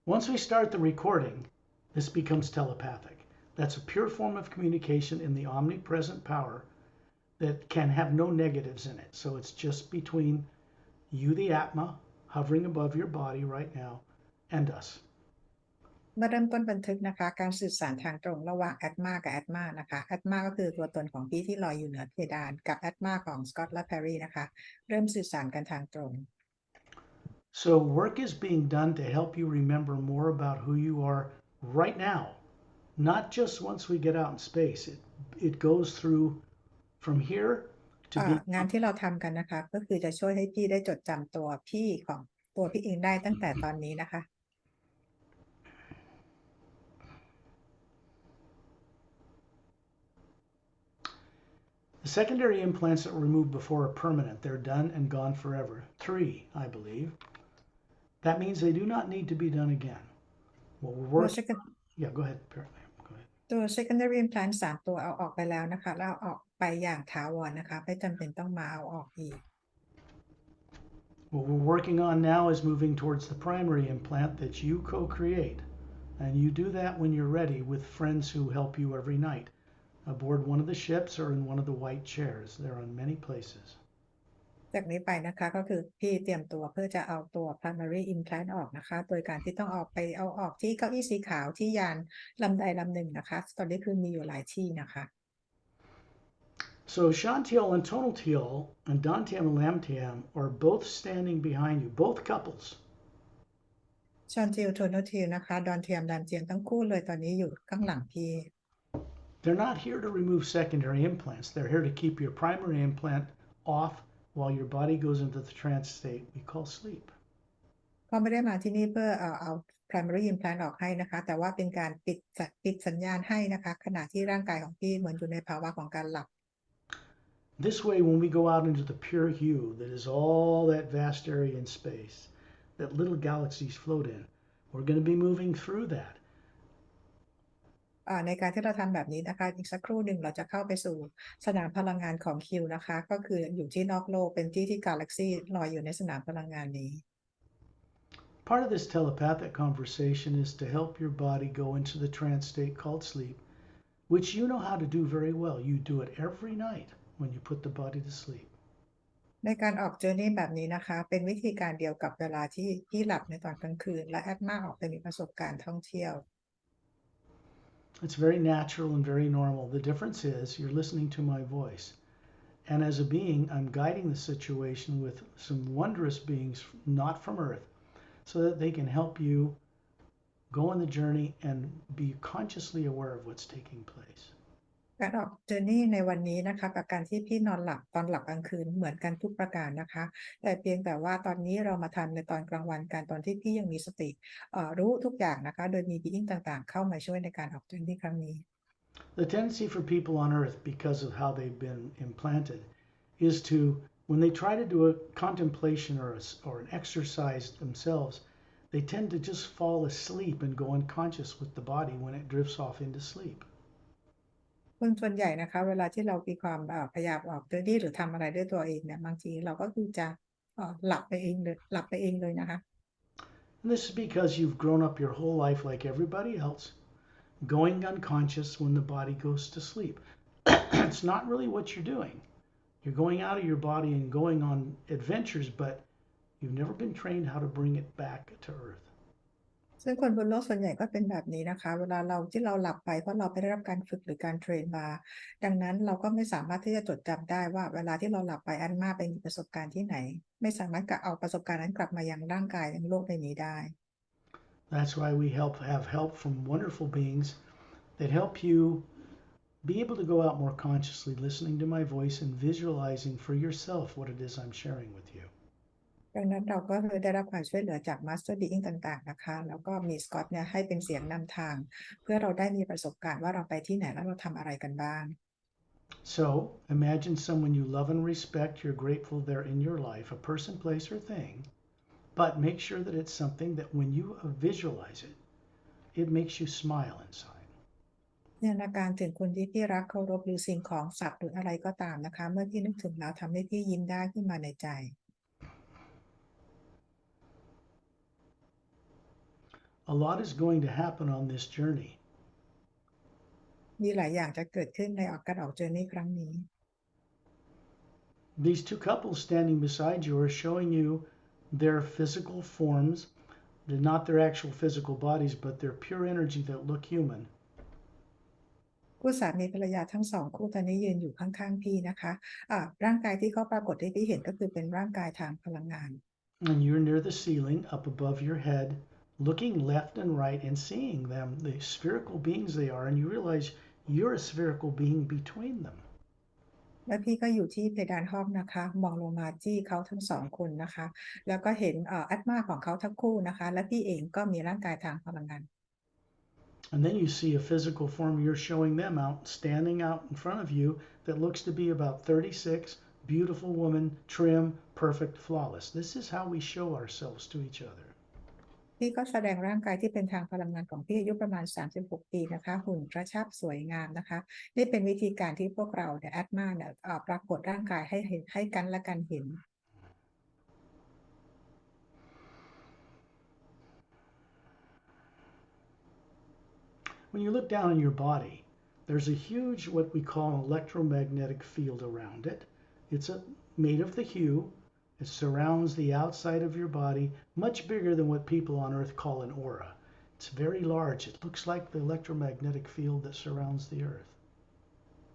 once we start the recording, this becomes telepathic. That's a pure form of communication in the omnipresent power that can have no negatives in it. So it's just between you, the Atma, hovering above your body right now, and us. เมื่อเริ่มต้นบันทึกนะคะการสื่อสารทางตรงระหว่างแอดมากับแอดมานะคะแอดมาก็คือตัวตนของพี่ที่ลอยอยู่เหนือเพดานกับแอดมาของสกอตและแพรรี่นะคะเริ่มสื่อสารกันทางตรง So work is being done to help you remember more about who you are right now, not just once we get out in space. It goes through from here to be งานที่เราทำกันนะคะก็คือจะช่วยให้พี่ได้จดจำตัวพี่ของตัวพี่เองได้ตั้งแต่ตอนนี้นะคะ The secondary implants that were removed before are permanent. They're done and gone forever. 3, I believe. That means they do not need to be done again. What we're working yeah, go ahead. Go ahead. ตัว secondary implant 3 ตัวเอาออกไปแล้วนะคะแล้วเอาออกไปอย่างถาวรนะคะไม่จำเป็นต้องมาเอาออกอีก What we're working on now is moving towards the primary implant that you co-create. And you do that when you're ready with friends who help you every night aboard one of the ships or in one of the white chairs. They're on many places. จากนี้ไปนะคะก็คือพี่เตรียมตัวเพื่อจะเอาตัว primary implant ออกนะคะโดยการที่ต้องเอาออกที่เก้าอี้สีขาวที่ยานลำใดลำหนึ่งนะคะตอนนี้คือมีอยู่หลายที่นะคะ So Shantiel and Tonaltiel and Dantiam and Lamtiam are both standing behind you, both couples. ชอนทิลโทโนทิลนะคะดอนเทียมดามเจียนทั้งคู่เลยตอนนี้อยู่ข้างหลังพี่ They're not here to remove secondary implants. They're here to keep your primary implant off while your body goes into the trance state we call sleep. เขาไม่ได้มาที่นี่เพื่อเอา primary implant ออกให้นะคะแต่ว่าเป็นการปิดสัญญาณให้นะคะขณะที่ร่างกายของพี่เหมือนอยู่ในภาวะของการหลับ This way, when we go out into the pure hue that is all that vast area in space that little galaxies float in, we're going to be moving through that. ในการที่เราทำแบบนี้นะคะอีกสักครู่หนึ่งเราจะเข้าไปสู่สนามพลังงานของคิวนะคะก็คืออยู่ที่นอกโลกเป็นที่กาแล็กซี่ลอยอยู่ในสนามพลังงานนี้ Part of this telepathic conversation is to help your body go into the trance state called sleep, which you know how to do very well. You do it every night when you put the body to sleep. ในการออกเจอร์นี่แบบนี้นะคะเป็นวิธีการเดียวกับเวลาที่พี่หลับในตอนกลางคืนและแอดมาออกไปมีประสบการณ์ท่องเที่ยว It's very natural and very normal. The difference is you're listening to my voice. And as a being, I'm guiding the situation with some wondrous beings not from Earth so that they can help you go on the journey and be consciously aware of what's taking place. การออกเจอร์นี่ในวันนี้นะคะกับการที่พี่นอนหลับตอนหลับกลางคืนเหมือนกันทุกประการนะคะแต่เพียงแต่ว่าตอนนี้เรามาทำในตอนกลางวันกันตอนที่พี่ยังมีสติรู้ทุกอย่างนะคะโดยมีบีอิงต่างๆเข้ามาช่วยในการออกเจอร์นี่ครั้งนี้ The tendency for people on Earth, because of how they've been implanted, is to, when they try to do a contemplation or an exercise themselves, they tend to just fall asleep and go unconscious with the body when it drifts off into sleep. คนส่วนใหญ่นะคะเวลาที่เรามีความพยายามออกเจอร์นี่หรือทำอะไรด้วยตัวเองเนี่ยบางทีเราก็คือจะหลับไปเองเลยนะคะ And this is because you've grown up your whole life like everybody else, going unconscious when the body goes to sleep. It's not really what you're doing. You're going out of your body and going on adventures, but you've never been trained how to bring it back to Earth. ซึ่งคนบนโลกส่วนใหญ่ก็เป็นแบบนี้นะคะเวลาที่เราหลับไปเพราะเราไม่ได้รับการฝึกหรือการเทรนมาดังนั้นเราก็ไม่สามารถที่จะจดจำได้ว่าเวลาที่เราหลับไปอันมาไปมีประสบการณ์ที่ไหนไม่สามารถเอาประสบการณ์นั้นกลับมายังร่างกายยังโลกใบนี้ได้ That's why we have help from wonderful beings that help you be able to go out more consciously, listening to my voice and visualizing for yourself what it is I'm sharing with you. ดังนั้นเราก็เลยได้รับความช่วยเหลือจากมาสเตอร์บีอิงต่างๆนะคะแล้วก็มีสกอตเนี่ยให้เป็นเสียงนำทางเพื่อเราได้มีประสบการณ์ว่าเราไปที่ไหนแล้วเราทำอะไรกันบ้าง So imagine someone you love and respect, you're grateful they're in your life, a person, place, or thing, but make sure that it's something that when you visualize it, it makes you smile inside. จินตนาการถึงคนที่พี่รักเคารพหรือสิ่งของสัตว์หรืออะไรก็ตามนะคะเมื่อพี่นึกถึงแล้วทำให้พี่ยิ้มได้ขึ้นมาในใจ A lot is going to happen on this journey. มีหลายอย่างจะเกิดขึ้นในการออกเจอร์นี่ครั้งนี้ These two couples standing beside you are showing you their physical forms. They're not their actual physical bodies, but they're pure energy that look human. คู่สามีภรรยาทั้งสองคู่ตอนนี้ยืนอยู่ข้างๆพี่นะคะร่างกายที่เขาปรากฏให้พี่เห็นก็คือเป็นร่างกายทางพลังงาน And you're near the ceiling, up above your head, looking left and right and seeing them, the spherical beings they are, and you realize you're a spherical being between them. และพี่ก็อยู่ที่เพดานห้องนะคะมองลงมาที่เขาทั้งสองคนนะคะแล้วก็เห็นอัตมาของเขาทั้งคู่นะคะและพี่เองก็มีร่างกายทางพลังงาน And then you see a physical form you're showing them out, standing out in front of you, that looks to be about 36, beautiful woman, trim, perfect, flawless. This is how we show ourselves to each other. พี่ก็แสดงร่างกายที่เป็นทางพลังงานของพี่อายุประมาณ36 ปีนะคะหุ่นกระชับสวยงามนะคะนี่เป็นวิธีการที่พวกเราเนี่ยแอดมาเนี่ยปรากฏร่างกายให้เห็นให้กันและกันเห็น When you look down in your body, there's a huge, what we call an electromagnetic field around it. It's made of the HU. It surrounds the outside of your body, much bigger than what people on Earth call an aura. It's very large. It looks like the electromagnetic field that surrounds the Earth.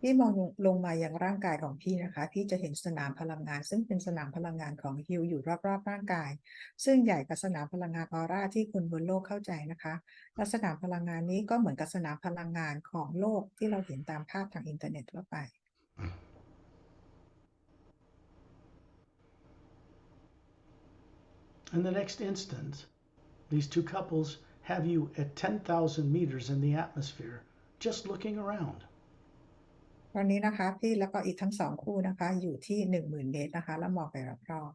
พี่มองลงมาอย่างร่างกายของพี่นะคะพี่จะเห็นสนามพลังงานซึ่งเป็นสนามพลังงานของฮิวอยู่รอบๆร่างกายซึ่งใหญ่กว่าสนามพลังงานออร่าที่คนบนโลกเข้าใจนะคะและสนามพลังงานนี้ก็เหมือนกับสนามพลังงานของโลกที่เราเห็นตามภาพทางอินเทอร์เน็ตทั่วไป In the next instant, these two couples have you at 10,000 meters in the atmosphere, just looking around. ตอนนี้นะคะพี่แล้วก็อีกทั้งสองคู่นะคะอยู่ที่10,000 เมตรนะคะแล้วมองไปรอบ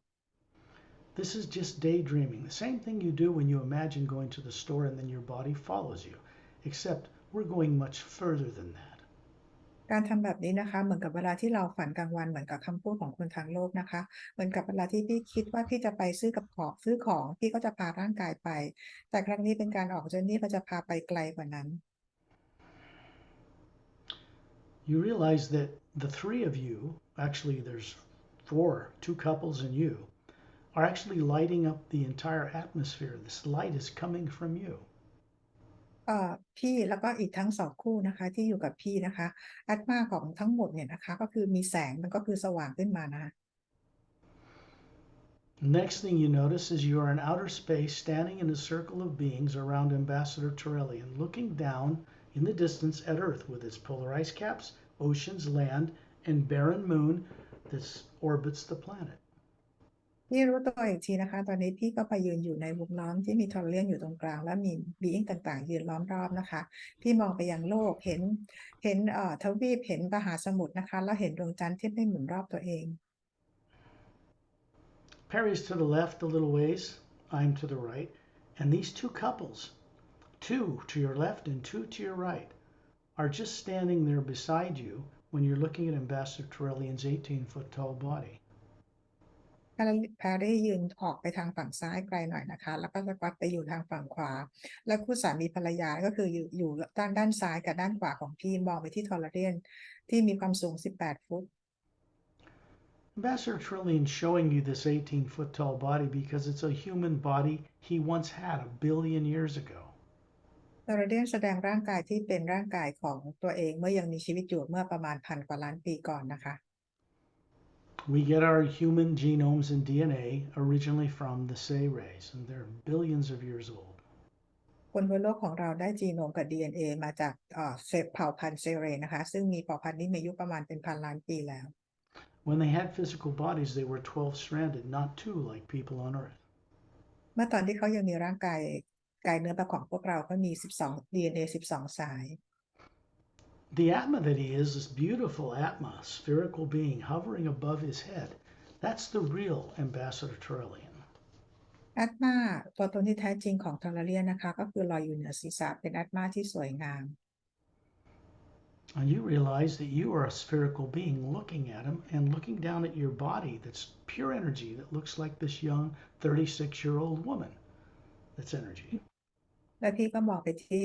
This is just daydreaming, the same thing you do when you imagine going to the store and then your body follows you, except we're going much further than that. ๆการทำแบบนี้นะคะเหมือนกับเวลาที่เราฝันกลางวันเหมือนกับคำพูดของคนทางโลกนะคะเหมือนกับเวลาที่พี่คิดว่าพี่จะไปซื้อของพี่ก็จะพาร่างกายไปแต่ครั้งนี้เป็นการออกเจอร์นี่ก็จะพาไปไกลกว่านั้น You realize that the three of you, actually there's four, two couples and you, are actually lighting up the entire atmosphere. This light is coming from you. พี่แล้วก็อีกทั้งสองคู่นะคะที่อยู่กับพี่นะคะอัตมาของทั้งหมดเนี่ยนะคะก็คือมีแสงมันก็คือสว่างขึ้นมานะคะ Next thing you notice is you are in outer space standing in a circle of beings around Ambassador Turelian, looking down in the distance at Earth with its polar ice caps, oceans, land, and barren moon that orbits the planet. พี่รู้ตัวอีกทีนะคะตอนนี้พี่ก็ไปยืนอยู่ในวงล้อมที่มีทอร์เรียนอยู่ตรงกลางและมีบีอิงต่างๆยืนล้อมรอบนะคะพี่มองไปยังโลกเห็นทวีปเห็นมหาสมุทรนะคะแล้วเห็นดวงจันทร์ที่ได้หมุนรอบตัวเอง Pari's to the left a little ways, I'm to the right, and these two couples, two to your left and two to your right, are just standing there beside you when you're looking at Ambassador Turelian's 18-foot tall body. แพรรี่ยืนออกไปทางฝั่งซ้ายไกลหน่อยนะคะแล้วก็สกอตไปอยู่ทางฝั่งขวาแล้วคู่สามีภรรยาก็คืออยู่ด้านซ้ายกับด้านขวาของพี่มองไปที่ทอร์เรียนที่มีความสูง18 ฟุต Ambassador Turelian's showing you this 18-foot tall body because it's a human body he once had 1 billion years ago. ทอร์เรียนแสดงร่างกายที่เป็นร่างกายของตัวเองเมื่อยังมีชีวิตอยู่เมื่อประมาณ1,000 กว่าล้านปีก่อนนะคะ We get our human genomes and DNA originally from the Say rays, and they're billions of years old. คนบนโลกของเราได้จีโนมกับ DNA มาจากเผ่าพันธุ์เซเรนะคะซึ่งมีเผ่าพันธุ์นี้มีอายุประมาณเป็นพันล้านปีแล้ว When they had physical bodies, they were 12-stranded, not 2 like people on Earth. เมื่อตอนที่เขายังมีร่างกายเนื้อประของพวกเราก็มี12 DNA 12 สาย The Atma that he is, this beautiful Atma, spherical being hovering above his head, that's the real Ambassador Turelian. อัตมาตัวตนที่แท้จริงของทอร์เรียนนะคะก็คือลอยอยู่เหนือศีรษะเป็นอัตมาที่สวยงาม And you realize that you are a spherical being looking at him and looking down at your body that's pure energy that looks like this young 36-year-old woman. That's energy. แล้วพี่ก็มองไปที่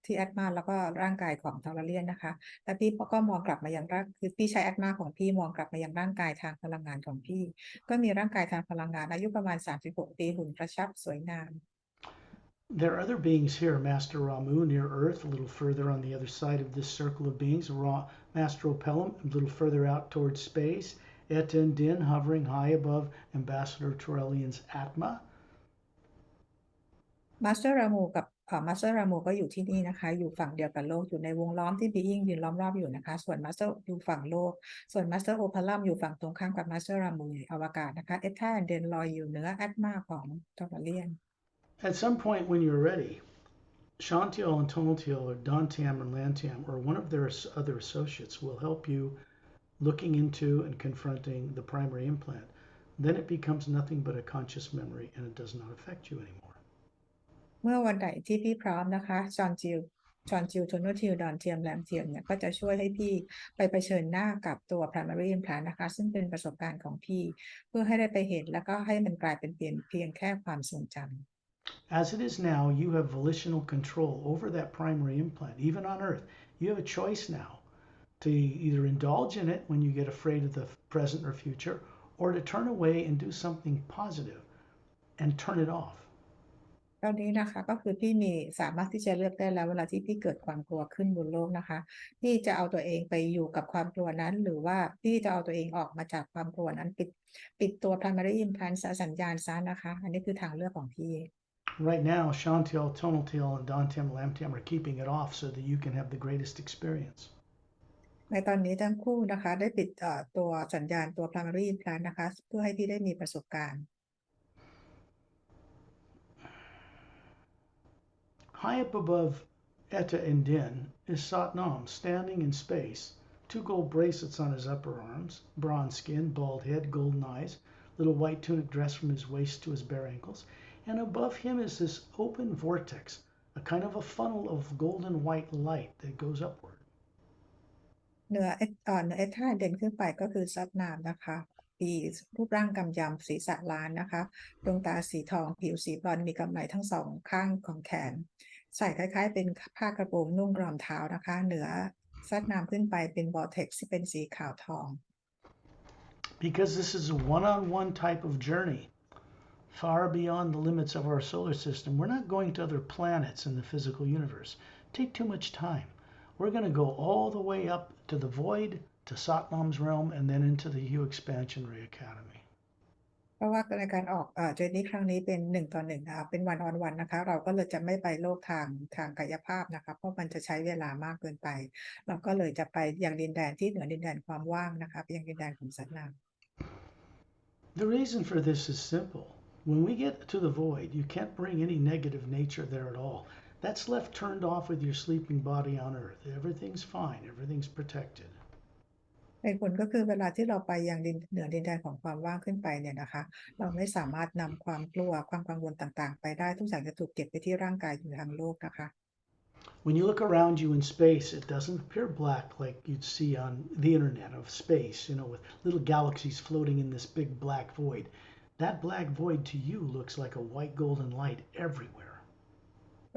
ที่แอดมาแล้วก็ร่างกายของทอร์เรียนนะคะแล้วพี่ก็มองกลับมายังร่างคือพี่ใช้แอดมาของพี่มองกลับมายังร่างกายทางพลังงานของพี่ก็มีร่างกายทางพลังงานอายุประมาณ36ปีหุ่นกระชับสวยงาม There are other beings here, Master Ramu near Earth, a little further on the other side of this circle of beings, Master Opelum a little further out towards space, Eta and Din hovering high above Ambassador Torellian's Atma. มาสเตอร์รามูกับมาสเตอร์รามูก็อยู่ที่นี่นะคะอยู่ฝั่งเดียวกับโลกอยู่ในวงล้อมที่บีอิงยืนล้อมรอบอยู่นะคะส่วนมาสเตอร์อยู่ฝั่งโลกส่วนมาสเตอร์โอพาลัมอยู่ฝั่งตรงข้ามกับมาสเตอร์รามูในอวกาศนะคะเอธาเดนลอยอยู่เหนือแอตมาของทอร์เรียน At some point when you're ready, Shantiel and Tonatiel or Dantiam or Lantiam or one of their other associates will help you looking into and confronting the primary implant. Then it becomes nothing but a conscious memory and it does not affect you anymore. เมื่อวันไหนที่พี่พร้อมนะคะจอนจิวโทโนทิลดอนเทียมแรมเทียมเนี่ยก็จะช่วยให้พี่ไปเผชิญหน้ากับตัว primary implant นะคะซึ่งเป็นประสบการณ์ของพี่เพื่อให้ได้ไปเห็นแล้วก็ให้มันกลายเป็นเพียงแค่ความทรงจำ As it is now, you have volitional control over that primary implant. Even on Earth, you have a choice now to either indulge in it when you get afraid of the present or future, or to turn away and do something positive and turn it off. ตอนนี้นะคะก็คือพี่สามารถที่จะเลือกได้แล้วเวลาที่พี่เกิดความกลัวขึ้นบนโลกนะคะพี่จะเอาตัวเองไปอยู่กับความกลัวนั้นหรือว่าพี่จะเอาตัวเองออกมาจากความกลัวนั้นปิดตัว primary implant สัญญาณซะนะคะอันนี้คือทางเลือกของพี่ Right now, Shantiel, Tonaltiel, and Dantiam, Lamtiam are keeping it off so that you can have the greatest experience. ในตอนนี้ทั้งคู่นะคะได้ปิดตัวสัญญาณตัว primary implant นะคะเพื่อให้พี่ได้มีประสบการณ์ High up above Eta and Din is Satnam, standing in space, two gold bracelets on his upper arms, bronze skin, bald head, golden eyes, little white tunic dress from his waist to his bare ankles, and above him is this open vortex, a kind of a funnel of golden white light that goes upward. เหนือเอท่าเด่นขึ้นไปก็คือซับนามนะคะมีรูปร่างกำยำศีรษะล้านนะคะดวงตาสีทองผิวสีบรอนซ์มีกำไลทั้งสองข้างของแขนใส่คล้ายๆเป็นผ้ากระโปรงนุ่งรองเท้านะคะเหนือซับนามขึ้นไปเป็นวอร์เท็กซ์ที่เป็นสีขาวทอง Because this is a one-on-one type of journey, far beyond the limits of our solar system. We're not going to other planets in the physical universe. Take too much time. We're going to go all the way up to the void, to Satnam's realm, and then into the HU Expansion Ray Academy. เพราะว่าในการออกเจอร์นี่ครั้งนี้เป็น1 ต่อ 1นะคะเป็นวันออนวันนะคะเราก็เลยจะไม่ไปโลกทางกายภาพนะคะเพราะมันจะใช้เวลามากเกินไปเราก็เลยจะไปยังดินแดนที่เหนือดินแดนความว่างนะคะไปยังดินแดนของสัตว์น้ำ The reason for this is simple. When we get to the void, you can't bring any negative nature there at all. That's left turned off with your sleeping body on Earth. Everything's fine. Everything's protected. เหตุผลก็คือเวลาที่เราไปยังเหนือดินแดนของความว่างขึ้นไปเนี่ยนะคะเราไม่สามารถนำความกลัวความกังวลต่างๆไปได้ทุกอย่างจะถูกเก็บไปที่ร่างกายอยู่ทางโลกนะคะ When you look around you in space, it doesn't appear black like you'd see on the internet of space, with little galaxies floating in this big black void. That black void to you looks like a white golden light everywhere.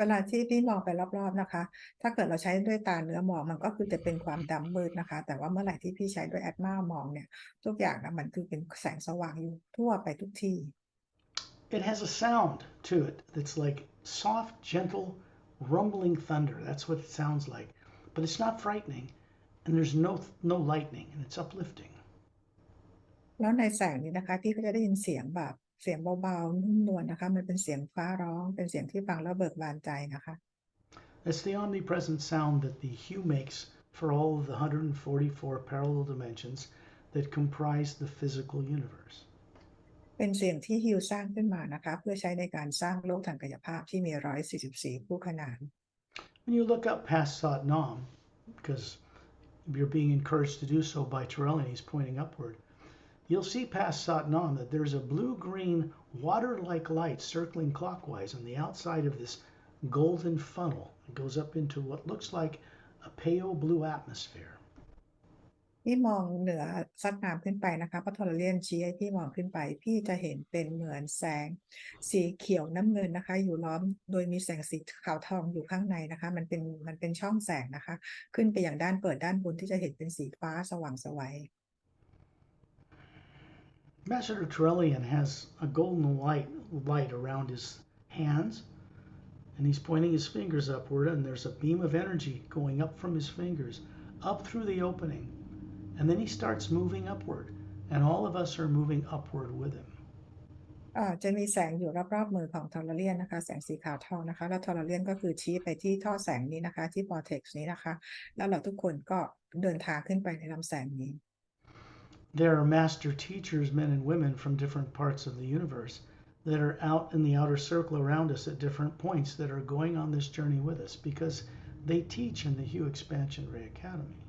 เวลาที่พี่มองไปรอบๆนะคะถ้าเกิดเราใช้ด้วยตาเนื้อมองมันก็คือจะเป็นความดำมืดนะคะแต่ว่าเมื่อไหร่ที่พี่ใช้ด้วยแอดมามองเนี่ยทุกอย่างนะมันคือเป็นแสงสว่างอยู่ทั่วไปทุกที่ It has a sound to it that's like soft, gentle, rumbling thunder. That's what it sounds like. But it's not frightening, and there's no lightning, and it's uplifting. แล้วในแสงนี้นะคะพี่ก็จะได้ยินเสียงแบบเสียงเบาๆนุ่มนวลนะคะมันเป็นเสียงฟ้าร้องเป็นเสียงที่ฟังแล้วเบิกบานใจนะคะ That's the omnipresent sound that the HU makes for all of the 144 parallel dimensions that comprise the physical universe. เป็นเสียงที่ฮิวสร้างขึ้นมานะคะเพื่อใช้ในการสร้างโลกทางกายภาพที่มี144คู่ขนาน When you look up past Satnam, because you're being encouraged to do so by Torellian, he's pointing upward, you'll see past Satnam that there's a blue-green water-like light circling clockwise on the outside of this golden funnel. It goes up into what looks like a pale blue atmosphere. พี่มองเหนือซัดน้ำขึ้นไปนะคะพระทรเลียนชี้ให้พี่มองขึ้นไปพี่จะเห็นเป็นเหมือนแสงสีเขียวน้ำเงินนะคะอยู่ล้อมโดยมีแสงสีขาวทองอยู่ข้างในนะคะมันเป็นช่องแสงนะคะขึ้นไปอย่างด้านเปิดด้านบนที่จะเห็นเป็นสีฟ้าสว่างไสว Master Trellian has a golden light around his hands, and he's pointing his fingers upward, and there's a beam of energy going up from his fingers, up through the opening. And then he starts moving upward, and all of us are moving upward with him. จะมีแสงอยู่รอบๆมือของทอร์เลียนนะคะแสงสีขาวทองนะคะแล้วทอร์เลียนก็คือชี้ไปที่ท่อแสงนี้นะคะที่ vortex นี้นะคะแล้วเราทุกคนก็เดินทางขึ้นไปในลำแสงนี้ There are master teachers, men and women from different parts of the universe that are out in the outer circle around us at different points that are going on this journey with us because they teach in the HU Expansion Ray Academy.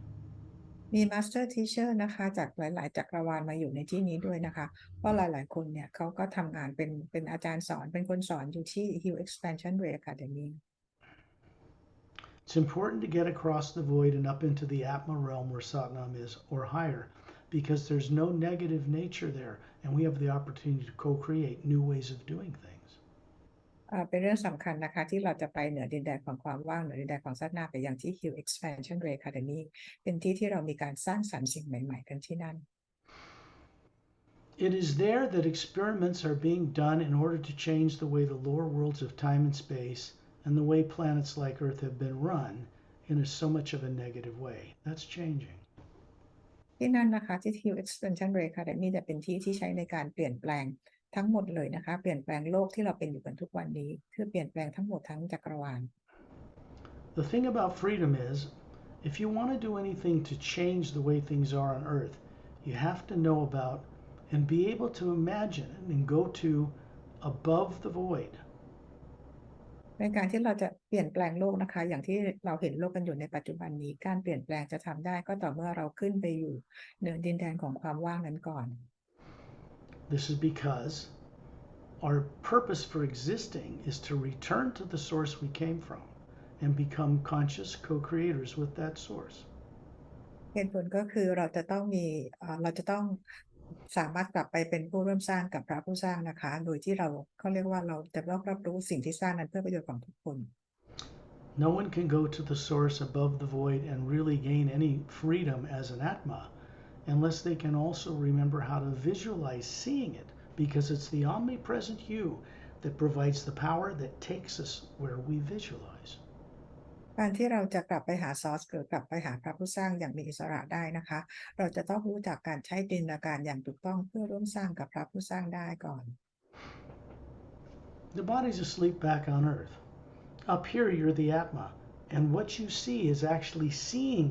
มี master teacher นะคะจากหลายๆจักรวาลมาอยู่ในที่นี้ด้วยนะคะเพราะหลายๆคนเนี่ยเขาก็ทำงานเป็นอาจารย์สอนเป็นคนสอนอยู่ที่ HU Expansion Ray Academy It's important to get across the void and up into the Atma realm where Satnam is, or higher, because there's no negative nature there, and we have the opportunity to co-create new ways of doing things. เป็นเรื่องสำคัญนะคะที่เราจะไปเหนือดินแดนของความว่างเหนือดินแดนของซัดนาไปอย่างที่ HU Expansion Ray Academy เป็นที่ที่เรามีการสร้างสรรค์สิ่งใหม่ๆกันที่นั่น It is there that experiments are being done in order to change the way the lower worlds of time and space and the way planets like Earth have been run in so much of a negative way. That's changing. ที่นั่นนะคะที่ HU Expansion Ray Academy จะเป็นที่ที่ใช้ในการเปลี่ยนแปลงทั้งหมดเลยนะคะเปลี่ยนแปลงโลกที่เราเป็นอยู่กันทุกวันนี้คือเปลี่ยนแปลงทั้งหมดทั้งจักรวาล The thing about freedom is, if you want to do anything to change the way things are on Earth, you have to know about and be able to imagine and go to above the void. ในการที่เราจะเปลี่ยนแปลงโลกนะคะอย่างที่เราเห็นโลกกันอยู่ในปัจจุบันนี้การเปลี่ยนแปลงจะทำได้ก็ต่อเมื่อเราขึ้นไปอยู่เหนือดินแดนของความว่างนั้นก่อน This is because our purpose for existing is to return to the source we came from and become conscious co-creators with that source. เหตุผลก็คือเราจะต้องสามารถกลับไปเป็นผู้ร่วมสร้างกับพระผู้สร้างนะคะโดยที่เขาเรียกว่าเราจะต้องรับรู้สิ่งที่สร้างนั้นเพื่อประโยชน์ของทุกคน No one can go to the source above the void and really gain any freedom as an Atma unless they can also remember how to visualize seeing it, because it's the omnipresent you that provides the power that takes us where we visualize. การที่เราจะกลับไปหาซอสหรือกลับไปหาพระผู้สร้างอย่างมีอิสระได้นะคะเราจะต้องรู้จักการใช้จินตนาการอย่างถูกต้องเพื่อร่วมสร้างกับพระผู้สร้างได้ก่อน The body's asleep back on Earth. Up here, you're the Atma, and what you see is actually seeing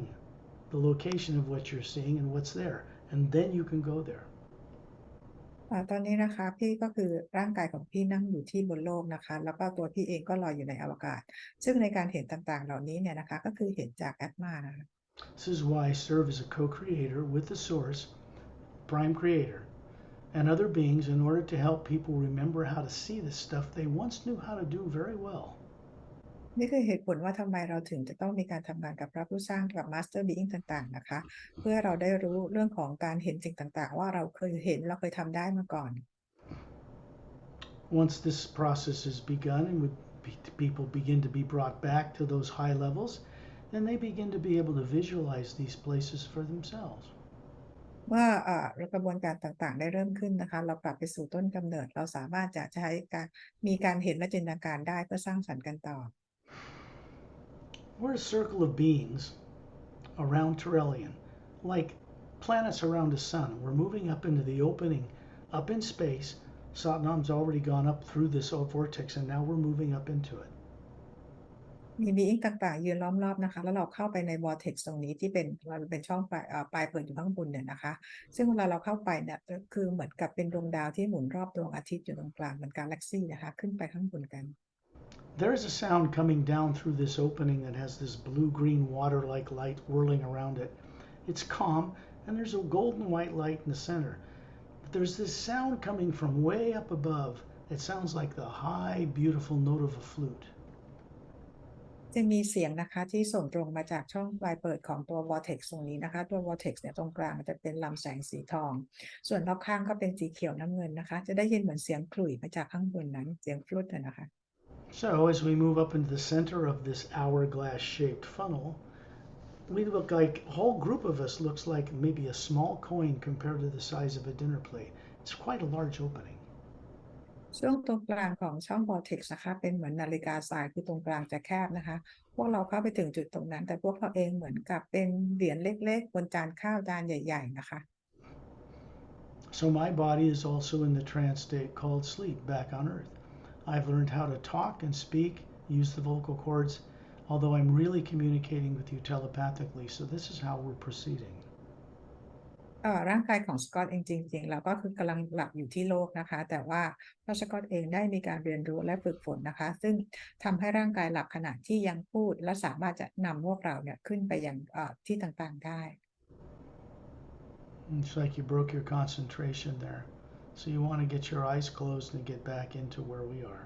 the location of what you're seeing and what's there, and then you can go there. ตอนนี้นะคะพี่ก็คือร่างกายของพี่นั่งอยู่ที่บนโลกนะคะแล้วก็ตัวพี่เองก็ลอยอยู่ในอวกาศซึ่งในการเห็นต่างๆเหล่านี้เนี่ยนะคะก็คือเห็นจากแอตมานะคะ This is why I serve as a co-creator with the source, prime creator, and other beings in order to help people remember how to see this stuff they once knew how to do very well. นี่คือเหตุผลว่าทำไมเราถึงจะต้องมีการทำงานกับพระผู้สร้างกับ Master Being ต่างๆนะคะเพื่อเราได้รู้เรื่องของการเห็นสิ่งต่างๆว่าเราเคยเห็นเราเคยทำได้มาก่อน Once this process is begun and people begin to be brought back to those high levels, then they begin to be able to visualize these places for themselves. เมื่อกระบวนการต่างๆได้เริ่มขึ้นนะคะเรากลับไปสู่ต้นกำเนิดเราสามารถจะใช้มีการเห็นและจินตนาการได้เพื่อสร้างสรรค์กันต่อ We're a circle of beings around Terrellian, like planets around the sun. We're moving up into the opening, up in space. Satnam's already gone up through this vortex, and now we're moving up into it. มีบีอิงต่างๆยืนล้อมรอบนะคะแล้วเราเข้าไปใน vortex ตรงนี้ที่เป็นช่องปลายเปิดอยู่ข้างบนเนี่ยนะคะซึ่งเวลาเราเข้าไปเนี่ยคือเหมือนกับเป็นดวงดาวที่หมุนรอบดวงอาทิตย์อยู่ตรงกลางเหมือนกาแล็กซี่นะคะขึ้นไปข้างบนกัน There is a sound coming down through this opening that has this blue-green water-like light whirling around it. It's calm, and there's a golden white light in the center. But there's this sound coming from way up above that sounds like the high, beautiful note of a flute. จะมีเสียงนะคะที่ส่งตรงมาจากช่องปลายเปิดของตัว vortex ตรงนี้นะคะตัว vortex เนี่ยตรงกลางจะเป็นลำแสงสีทองส่วนรอบข้างก็เป็นสีเขียวน้ำเงินนะคะจะได้ยินเหมือนเสียงขลุ่ยมาจากข้างบนนั้นเสียงฟลุตนะคะ So as we move up into the center of this hourglass shaped funnel, we look like a whole group of us looks like maybe a small coin compared to the size of a dinner plate. It's quite a large opening. ช่วงตรงกลางของช่อง vortex นะคะเป็นเหมือนนาฬิกาทรายคือตรงกลางจะแคบนะคะพวกเราเข้าไปถึงจุดตรงนั้นแต่พวกเราเองเหมือนกับเป็นเหรียญเล็กๆบนจานข้าวจานใหญ่ๆนะคะ So my body is also in the trance state called sleep back on earth. I've learned how to talk and speak, use the vocal cords, although I'm really communicating with you telepathically. So this is how we're proceeding. ร่างกายของสกอตเองจริงๆแล้วก็คือกำลังหลับอยู่ที่โลกนะคะแต่ว่าพระสกอตเองได้มีการเรียนรู้และฝึกฝนนะคะซึ่งทำให้ร่างกายหลับขณะที่ยังพูดและสามารถจะนำพวกเราเนี่ยขึ้นไปยังที่ต่างๆได้ It's like you broke your concentration there. So you want to get your eyes closed and get back into where we are.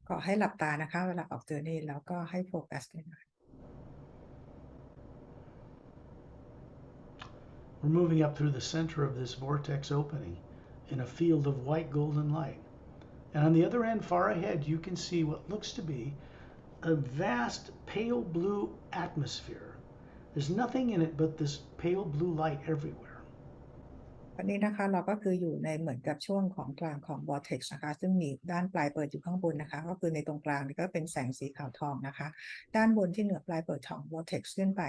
ขอให้หลับตานะคะเวลาออกเจอนี่แล้วก็ให้โฟกัสด้วยนะคะ We're moving up through the center of this vortex opening in a field of white golden light. And on the other end, far ahead, you can see what looks to be a vast pale blue atmosphere. There's nothing in it but this pale blue light everywhere. วันนี้นะคะเราก็คืออยู่ในเหมือนกับช่วงของกลางของ vortex นะคะซึ่งมีด้านปลายเปิดอยู่ข้างบนนะคะก็คือในตรงกลางนี่ก็เป็นแสงสีขาวทองนะคะด้านบนที่เหนือปลายเปิดของ vortex ขึ้นไป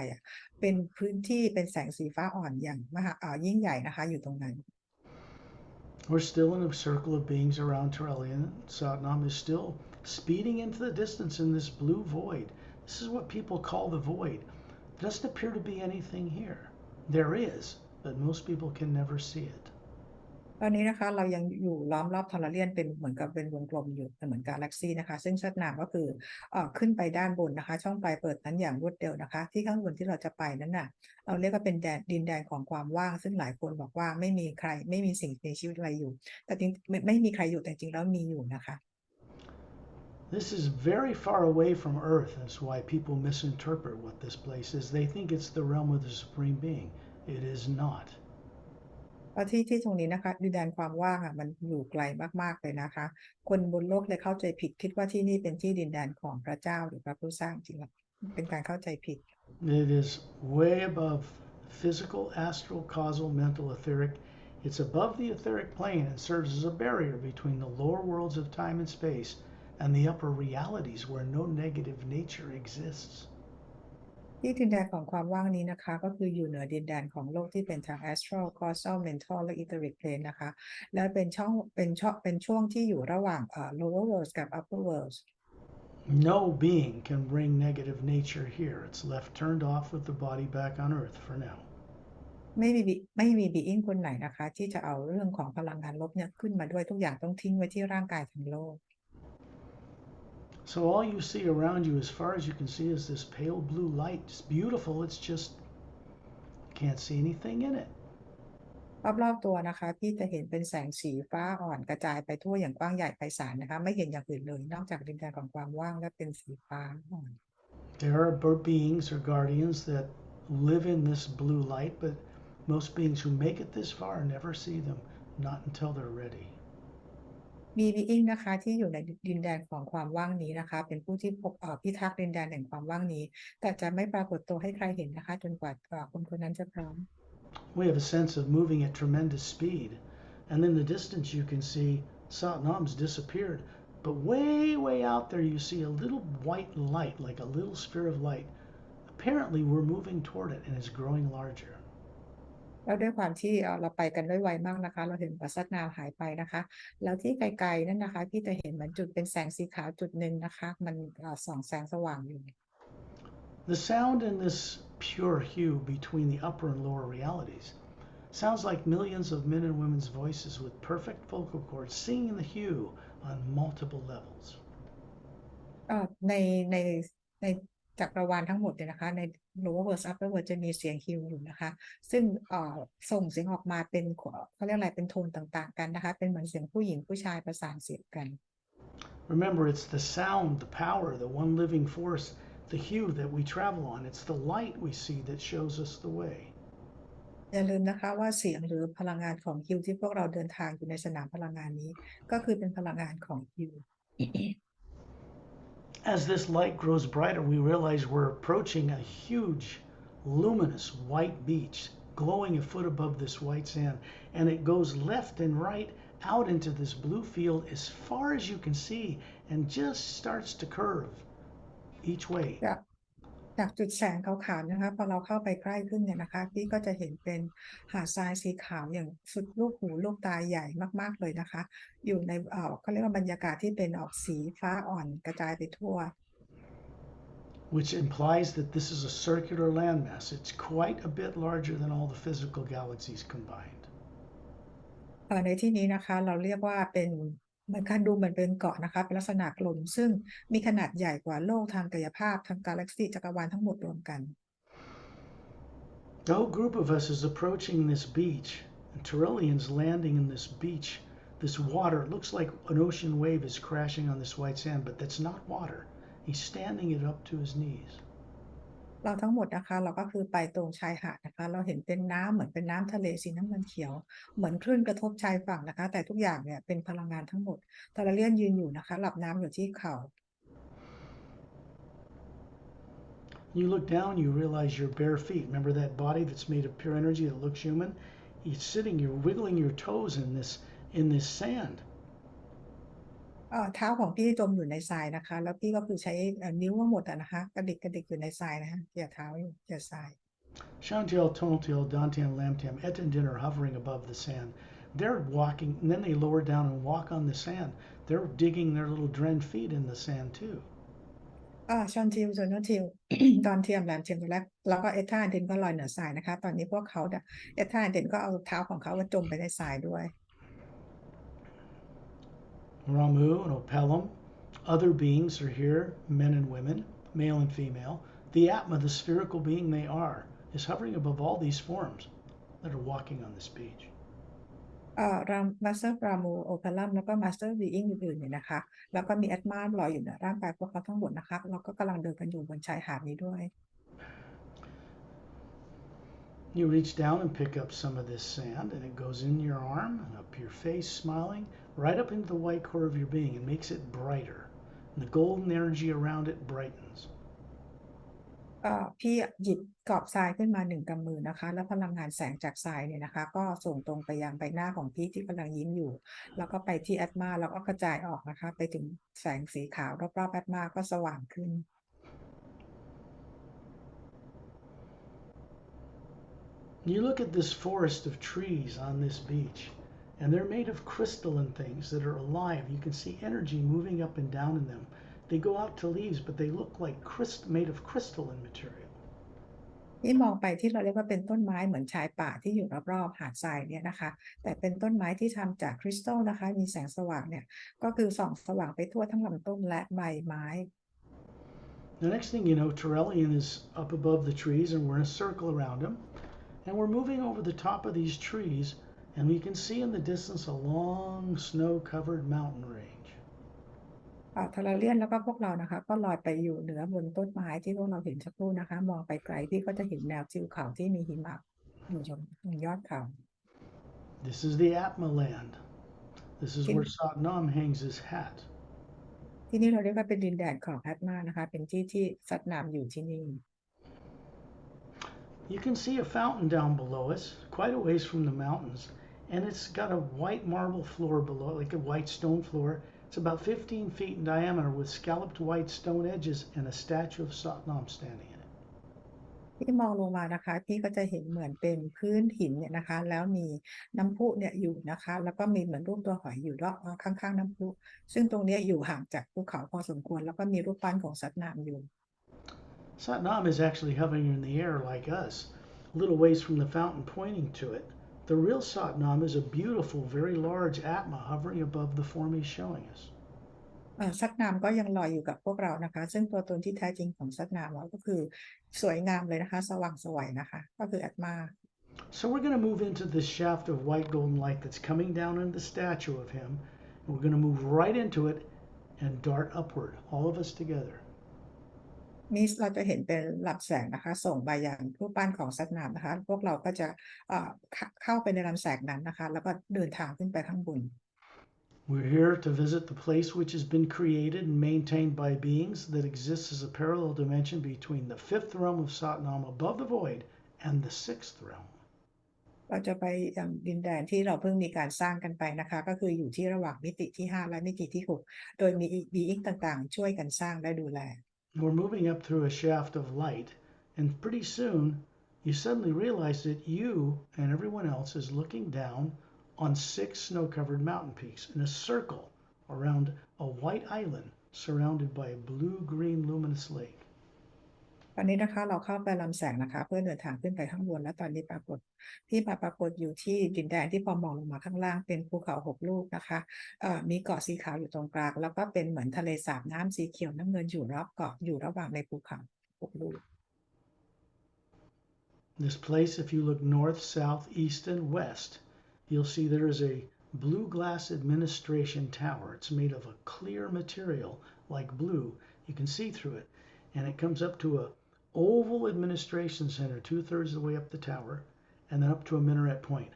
เป็นพื้นที่เป็นแสงสีฟ้าอ่อนอย่างยิ่งใหญ่นะคะอยู่ตรงนั้น We're still in a circle of beings around Trillian. Satnam is still speeding into the distance in this blue void. This is what people call the void. There doesn't appear to be anything here. There is, but most people can never see it. ตอนนี้นะคะเรายังอยู่ล้อมรอบทอร์เรียนเป็นเหมือนกับเป็นวงกลมอยู่เหมือนกาแล็กซี่นะคะซึ่งชัดนามก็คือขึ้นไปด้านบนนะคะช่องปลายเปิดนั้นอย่างรวดเร็วนะคะที่ข้างบนที่เราจะไปนั้นน่ะเราเรียกว่าเป็นดินแดนของความว่างซึ่งหลายคนบอกว่าไม่มีใครไม่มีสิ่งมีชีวิตอะไรอยู่แต่จริงไม่มีใครอยู่แต่จริงแล้วมีอยู่นะคะ This is very far away from Earth. That's why people misinterpret what this place is. They think it's the realm of the Supreme Being. It is not. เพราะที่ตรงนี้นะคะดินแดนความว่างมันอยู่ไกลมากๆเลยนะคะคนบนโลกเลยเข้าใจผิดคิดว่าที่นี่เป็นที่ดินแดนของพระเจ้าหรือพระผู้สร้างจริงๆเป็นการเข้าใจผิด It is way above physical, astral, causal, mental, etheric. It's above the etheric plane and serves as a barrier between the lower worlds of time and space and the upper realities where no negative nature exists. ที่ดินแดนของความว่างนี้นะคะก็คืออยู่เหนือดินแดนของโลกที่เป็นทาง astral causal mental และ etheric plane นะคะและเป็นช่วงที่อยู่ระหว่างlower worlds กับ upper worlds No being can bring negative nature here. It's left turned off with the body back on Earth for now. ไม่มี being คนไหนนะคะที่จะเอาเรื่องของพลังงานลบเนี่ยขึ้นมาด้วยทุกอย่างต้องทิ้งไว้ที่ร่างกายทั้งโลก So all you see around you, as far as you can see, is this pale blue light. It's beautiful. It's just can't see anything in it. รอบๆตัวนะคะพี่จะเห็นเป็นแสงสีฟ้าอ่อนกระจายไปทั่วอย่างกว้างใหญ่ไพศาลนะคะไม่เห็นอย่างอื่นเลยนอกจากดินแดนของความว่างและเป็นสีฟ้าอ่อน There are beings or guardians that live in this blue light, but most beings who make it this far never see them, not until they're ready. มี being นะคะที่อยู่ในดินแดนของความว่างนี้นะคะเป็นผู้ที่พิทักษ์ดินแดนแห่งความว่างนี้แต่จะไม่ปรากฏตัวให้ใครเห็นนะคะจนกว่าคนคนนั้นจะพร้อม We have a sense of moving at tremendous speed, and in the distance you can see Satnam's disappeared, but way out there you see a little white light, like a little sphere of light. Apparently we're moving toward it and it's growing larger. แล้วด้วยความที่เราไปกันด้วยไวมากนะคะเราเห็นปัสนาหายไปนะคะแล้วที่ไกลๆนั่นนะคะพี่จะเห็นเหมือนจุดเป็นแสงสีขาวจุดหนึ่งนะคะมันส่องแสงสว่างอยู่ The sound in this pure hue between the upper and lower realities sounds like millions of men and women's voices with perfect vocal cords singing the hue on multiple levels. ในในในจักรวาลทั้งหมดเลยนะคะใน lower world upper world จะมีเสียงฮิวอยู่นะคะซึ่งส่งเสียงออกมาเป็นเขาเรียกอะไรเป็นโทนต่างๆกันนะคะเป็นเหมือนเสียงผู้หญิงผู้ชายประสานเสียงกัน Remember, it's the sound, the power, the one living force, the hue that we travel on. It's the light we see that shows us the way. อย่าลืมนะคะว่าเสียงหรือพลังงานของฮิวที่พวกเราเดินทางอยู่ในสนามพลังงานนี้ก็คือเป็นพลังงานของฮิว As this light grows brighter, we realize we're approaching a huge, luminous white beach, glowing a foot above this white sand, and it goes left and right out into this blue field as far as you can see and just starts to curve each way. จากจุดแสงขาวๆนะคะพอเราเข้าไปใกล้ขึ้นเนี่ยนะคะพี่ก็จะเห็นเป็นหาดทรายสีขาวอย่างสุดลูกหูลูกตาใหญ่มากๆเลยนะคะอยู่ในเขาเรียกว่าบรรยากาศที่เป็นออกสีฟ้าอ่อนกระจายไปทั่ว which implies that this is a circular landmass. It's quite a bit larger than all the physical galaxies combined. ในที่นี้นะคะเราเรียกว่าเป็นเหมือนกันดูเหมือนเป็นเกาะนะคะเป็นลักษณะกลมซึ่งมีขนาดใหญ่กว่าโลกทางกายภาพทางกาแล็กซี่จักรวาลทั้งหมดรวมกัน The whole group of us is approaching this beach, and Tyrrellian's landing in this beach. This water, it looks like an ocean wave is crashing on this white sand, but that's not water. He's standing it up to his knees. เราทั้งหมดนะคะเราก็คือไปตรงชายหาดนะคะเราเห็นเป็นน้ำเหมือนเป็นน้ำทะเลสีน้ำเงินเขียวเหมือนคลื่นกระทบชายฝั่งนะคะแต่ทุกอย่างเนี่ยเป็นพลังงานทั้งหมดทาราเลียนยืนอยู่นะคะหลับน้ำอยู่ที่เข่า You look down, you realize your bare feet. Remember that body that's made of pure energy that looks human? You're sitting, you're wiggling your toes in this sand. เท้าของพี่จมอยู่ในทรายนะคะแล้วพี่ก็คือใช้นิ้วทั้งหมดนะคะกระดิกอยู่ในทรายนะคะเหยียดเท้าอยู่เหยียดทราย Shantiel, Tontiel, Dantian, Lamtiam, Et and Din are hovering above the sand. They're walking, and then they lower down and walk on the sand. They're digging their little dren feet in the sand too. ชอนทิวโซโนทิว ตอนเทียมแลมเทียมแล้วก็เอท่าเดนก็ลอยเหนือทรายนะคะตอนนี้พวกเขาเอท่าเดนก็เอาเท้าของเขาจมไปในทรายด้วย Ramu and Opelum, other beings are here, men and women, male and female. The Atma, the spherical being they are, is hovering above all these forms that are walking on this beach. มาสเตอร์รามูโอเพลัมแล้วก็มาสเตอร์บีอิงอื่นๆเนี่ยนะคะแล้วก็มีแอตมาลอยอยู่ในร่างกายพวกเขาทั้งหมดนะคะเราก็กำลังเดินกันอยู่บนชายหาดนี้ด้วย You reach down and pick up some of this sand, and it goes in your arm, up your face, smiling, right up into the white core of your being, and makes it brighter. And the golden energy around it brightens. พี่หยิบกรอบทรายขึ้นมา1 กำมือนะคะแล้วพลังงานแสงจากทรายเนี่ยนะคะก็ส่งตรงไปยังใบหน้าของพี่ที่กำลังยิ้มอยู่แล้วก็ไปที่แอตมาแล้วก็กระจายออกนะคะไปถึงแสงสีขาวรอบๆแอตมาก็สว่างขึ้น You look at this forest of trees on this beach, and they're made of crystalline things that are alive. You can see energy moving up and down in them. They go out to leaves, but they look like made of crystalline material. ที่มองไปที่เราเรียกว่าเป็นต้นไม้เหมือนชายป่าที่อยู่รอบๆหาดทรายเนี่ยนะคะแต่เป็นต้นไม้ที่ทำจากคริสตัลนะคะมีแสงสว่างเนี่ยก็คือส่องสว่างไปทั่วทั้งลำต้นและใบไม้ The next thing you know, Tyrrellian is up above the trees, and we're in a circle around him. And we're moving over the top of these trees, and we can see in the distance a long snow-covered mountain range. ทาราเลียนแล้วก็พวกเรานะคะก็ลอยไปอยู่เหนือบนต้นไม้ที่พวกเราเห็นสักครู่นะคะมองไปไกลพี่ก็จะเห็นแนวทิวเขาที่มีหิมะอยู่บนยอดเขา This is the Atma land. This is where Satnam hangs his hat. ที่นี่เราเรียกว่าเป็นดินแดนของแอตมานะคะเป็นที่สัตนามอยู่ที่นี่ You can see a fountain down below us, quite a ways from the mountains, and it's got a white marble floor below, like a white stone floor. It's about 15 feet in diameter with scalloped white stone edges and a statue of Satnam standing in it. ที่มองลงมานะคะพี่ก็จะเห็นเหมือนเป็นพื้นหินเนี่ยนะคะแล้วมีน้ำพุเนี่ยอยู่นะคะแล้วก็มีเหมือนรูปตัวหอยอยู่รอบข้างๆน้ำพุซึ่งตรงนี้อยู่ห่างจากภูเขาพอสมควรแล้วก็มีรูปปั้นของสัตนามอยู่ Satnam is actually hovering in the air like us, a little ways from the fountain pointing to it. The real Satnam is a beautiful, very large Atma hovering above the form he's showing us. สัตนามก็ยังลอยอยู่กับพวกเรานะคะซึ่งตัวตนที่แท้จริงของสัตนามเราก็คือสวยงามเลยนะคะสว่างไสวนะคะก็คือแอตมา So we're going to move into this shaft of white golden light that's coming down into the statue of him. And we're going to move right into it, and dart upward, all of us together. นี่เราจะเห็นเป็นลำแสงนะคะส่งไปยังรูปปั้นของสัตว์น้ำนะคะพวกเราก็จะเข้าไปในลำแสงนั้นนะคะแล้วก็เดินทางขึ้นไปข้างบน We're here to visit the place which has been created and maintained by beings that exists as a parallel dimension between the fifth realm of Satnam above the void and the sixth realm. เราจะไปยังดินแดนที่เราเพิ่งมีการสร้างกันไปนะคะก็คืออยู่ที่ระหว่างมิติที่5และมิติที่6โดยมีบีอิงต่างๆช่วยกันสร้างและดูแล We're moving up through a shaft of light, and pretty soon you suddenly realize that you and everyone else is looking down on 6 snow-covered mountain peaks in a circle around a white island surrounded by a blue-green luminous lake. ตอนนี้นะคะเราเข้าไปลำแสงนะคะเพื่อเดินทางขึ้นไปข้างบนและตอนนี้ปรากฏอยู่ที่ดินแดนที่พอมองลงมาข้างล่างเป็นภูเขา6ลูกนะคะมีเกาะสีขาวอยู่ตรงกลางแล้วก็เป็นเหมือนทะเลสาบน้ำสีเขียวน้ำเงินอยู่รอบเกาะอยู่ระหว่างในภูเขา6ลูก This place, if you look north, south, east, and west, you'll see there is a blue glass administration tower. It's made of a clear material like blue. You can see through it. And it comes up to a oval administration center 2/3 of the way up the tower, and then up to a minaret point.